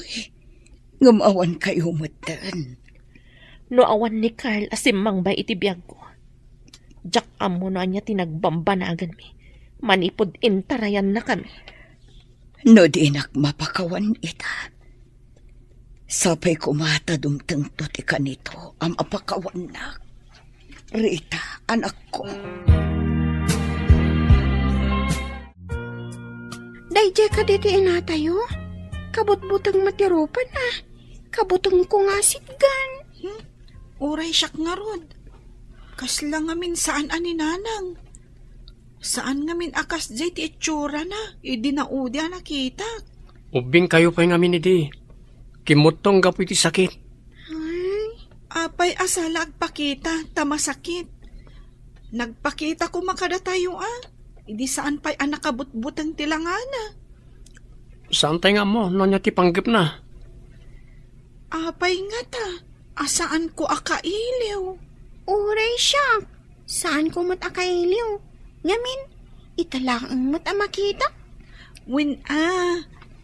Ngamawan kayo mutan. No awan ni Carl asimang ba iti biyag ko. Diyak amo na niya tinagbambanagan mi. Manipod intarayan na kami. No di mapakawan ita. Sapay kumata dumteng to ti kanito ang apakawan na. Rita, anak ko. Dayjay ka diti inatayo. Kabutbutang matirupan na. Kabutang ko nga sitgan. Uray siyak nga rod. Kasla ngamin saan ani nanang. Saan ngamin akas jay ti itsura na. Idi na udya nakita. Ubing kayo pa'y ngamin idi. Kimutong gapu iti sakit. Apay asala agpakita, tamasakit. Nagpakita ko makada tayo Idi saan pa'y anakabutbutang tilangana. Saan tayo nga mo? Nonya ti panggip na. Apay nga ta. Asaan ko akailiw? Uray siya. Saan ko mat akailiw? Ngamin, italaang mat makita? Win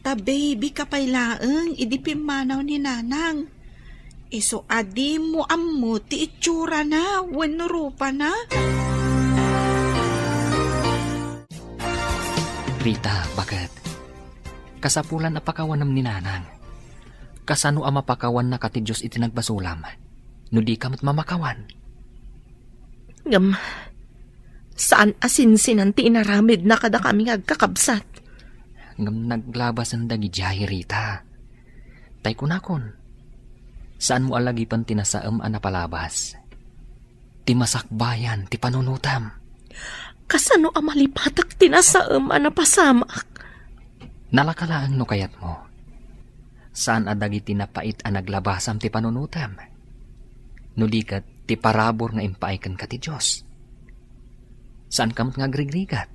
ta baby kapay laeng, idi pimanaw ni nanang. Iso adi mo ammo ti itsura na, wano rupa na. Rita, bakit? Kasapulan na pakawanam ni nanang. Kasano ang mapakawan na kati Diyos iti nagbasulam? No di ka mamakawan. Ngam, saan asinsinan ti inaramid na kada kami agkakabsat? Ngam naglabas ang dagi jahi, Rita. Tay kunakon. Saan mo alagipan tinasaam ang napalabas? Ti masakbayan, ti panunutam. Kasano ang malipatak tinasaam ang napasamak? Nalakalaan no kayat mo. Saan adagi tinapait ang naglabasam ti panunutam? No di kat ti parabor nga impaikan ka ti Diyos. Saan kamot nga grigrigat?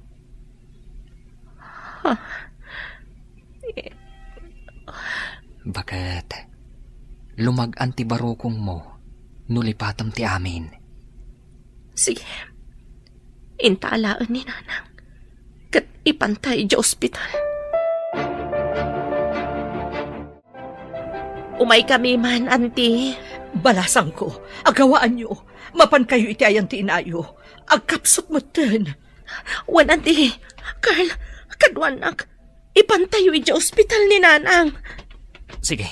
Bakit? Lumag-an ti barukong mo, nulipatam ti amin. Sige, intaalaan ni nanang, kat ipantay di ospital. Umay kami man, Auntie. Balasang ko, agawaan nyo. Mapan kayo iti ayan ti inayo. Agkapsot mo ten. Wan, Auntie. Carl, kadwanak. Ipantayo iti ospital ni nanang. Sige.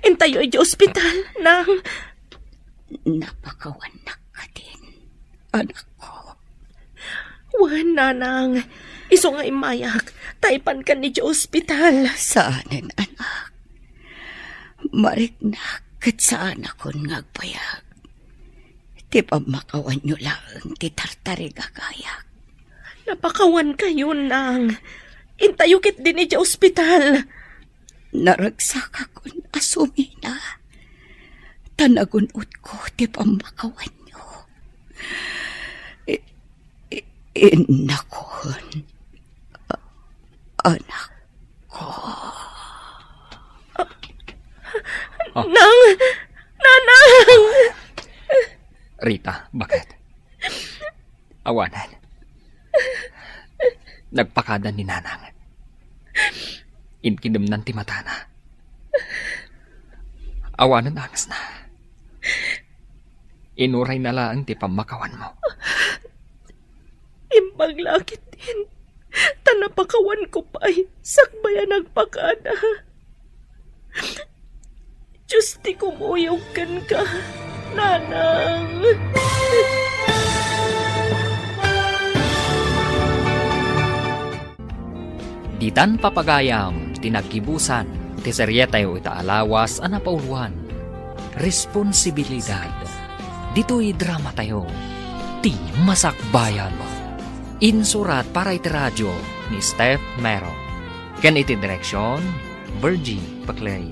Intayo iti ospital nang... Napakawanak ka din, anak ko. Wan, nanang. Iso nga imayak. Taipan ka ni ospital. Saanin, anak. Mariknak kat saan akon ngagpayag. Ti pamakawan nyo lang ti tartari gagayak. Napakawan kayo, nang. Intayukit din ni ospital. Naragsak akon asumina. Tanagunot ko ti pamakawan nyo. Inakon. Anak ko. Nang! Nanang! Rita, bakit? Awanan. Nagpakadan ni nanang. Inkinamnan ti matana. Awanan angas na. Inuray na lang ti pamakawan mo. Imbaglakit din. Tanapakawan ko pa'y sakbaya nagpakada. Diyos ti kumuyogkan ka, nanang. Ditan papagayam, tinagkibusan, ti seryetayo itaalawas anapauluan. Responsibilidad. Dito'y drama tayo. Ti Masakbayan. Insurat para iti radyo ni Steph Mero. Ken iti direksyon, Virgie Paclay.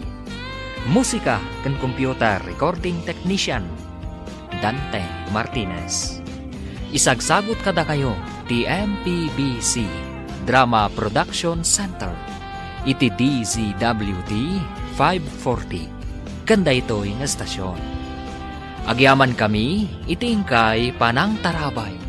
Musika ken computer recording technician, Dante Martinez. Isagsagot kada kayo ti MPBC Drama Production Center. Iti DZWT 540. Kanda ito'y nga estasyon. Agyaman kami, itingkay panang tarabay.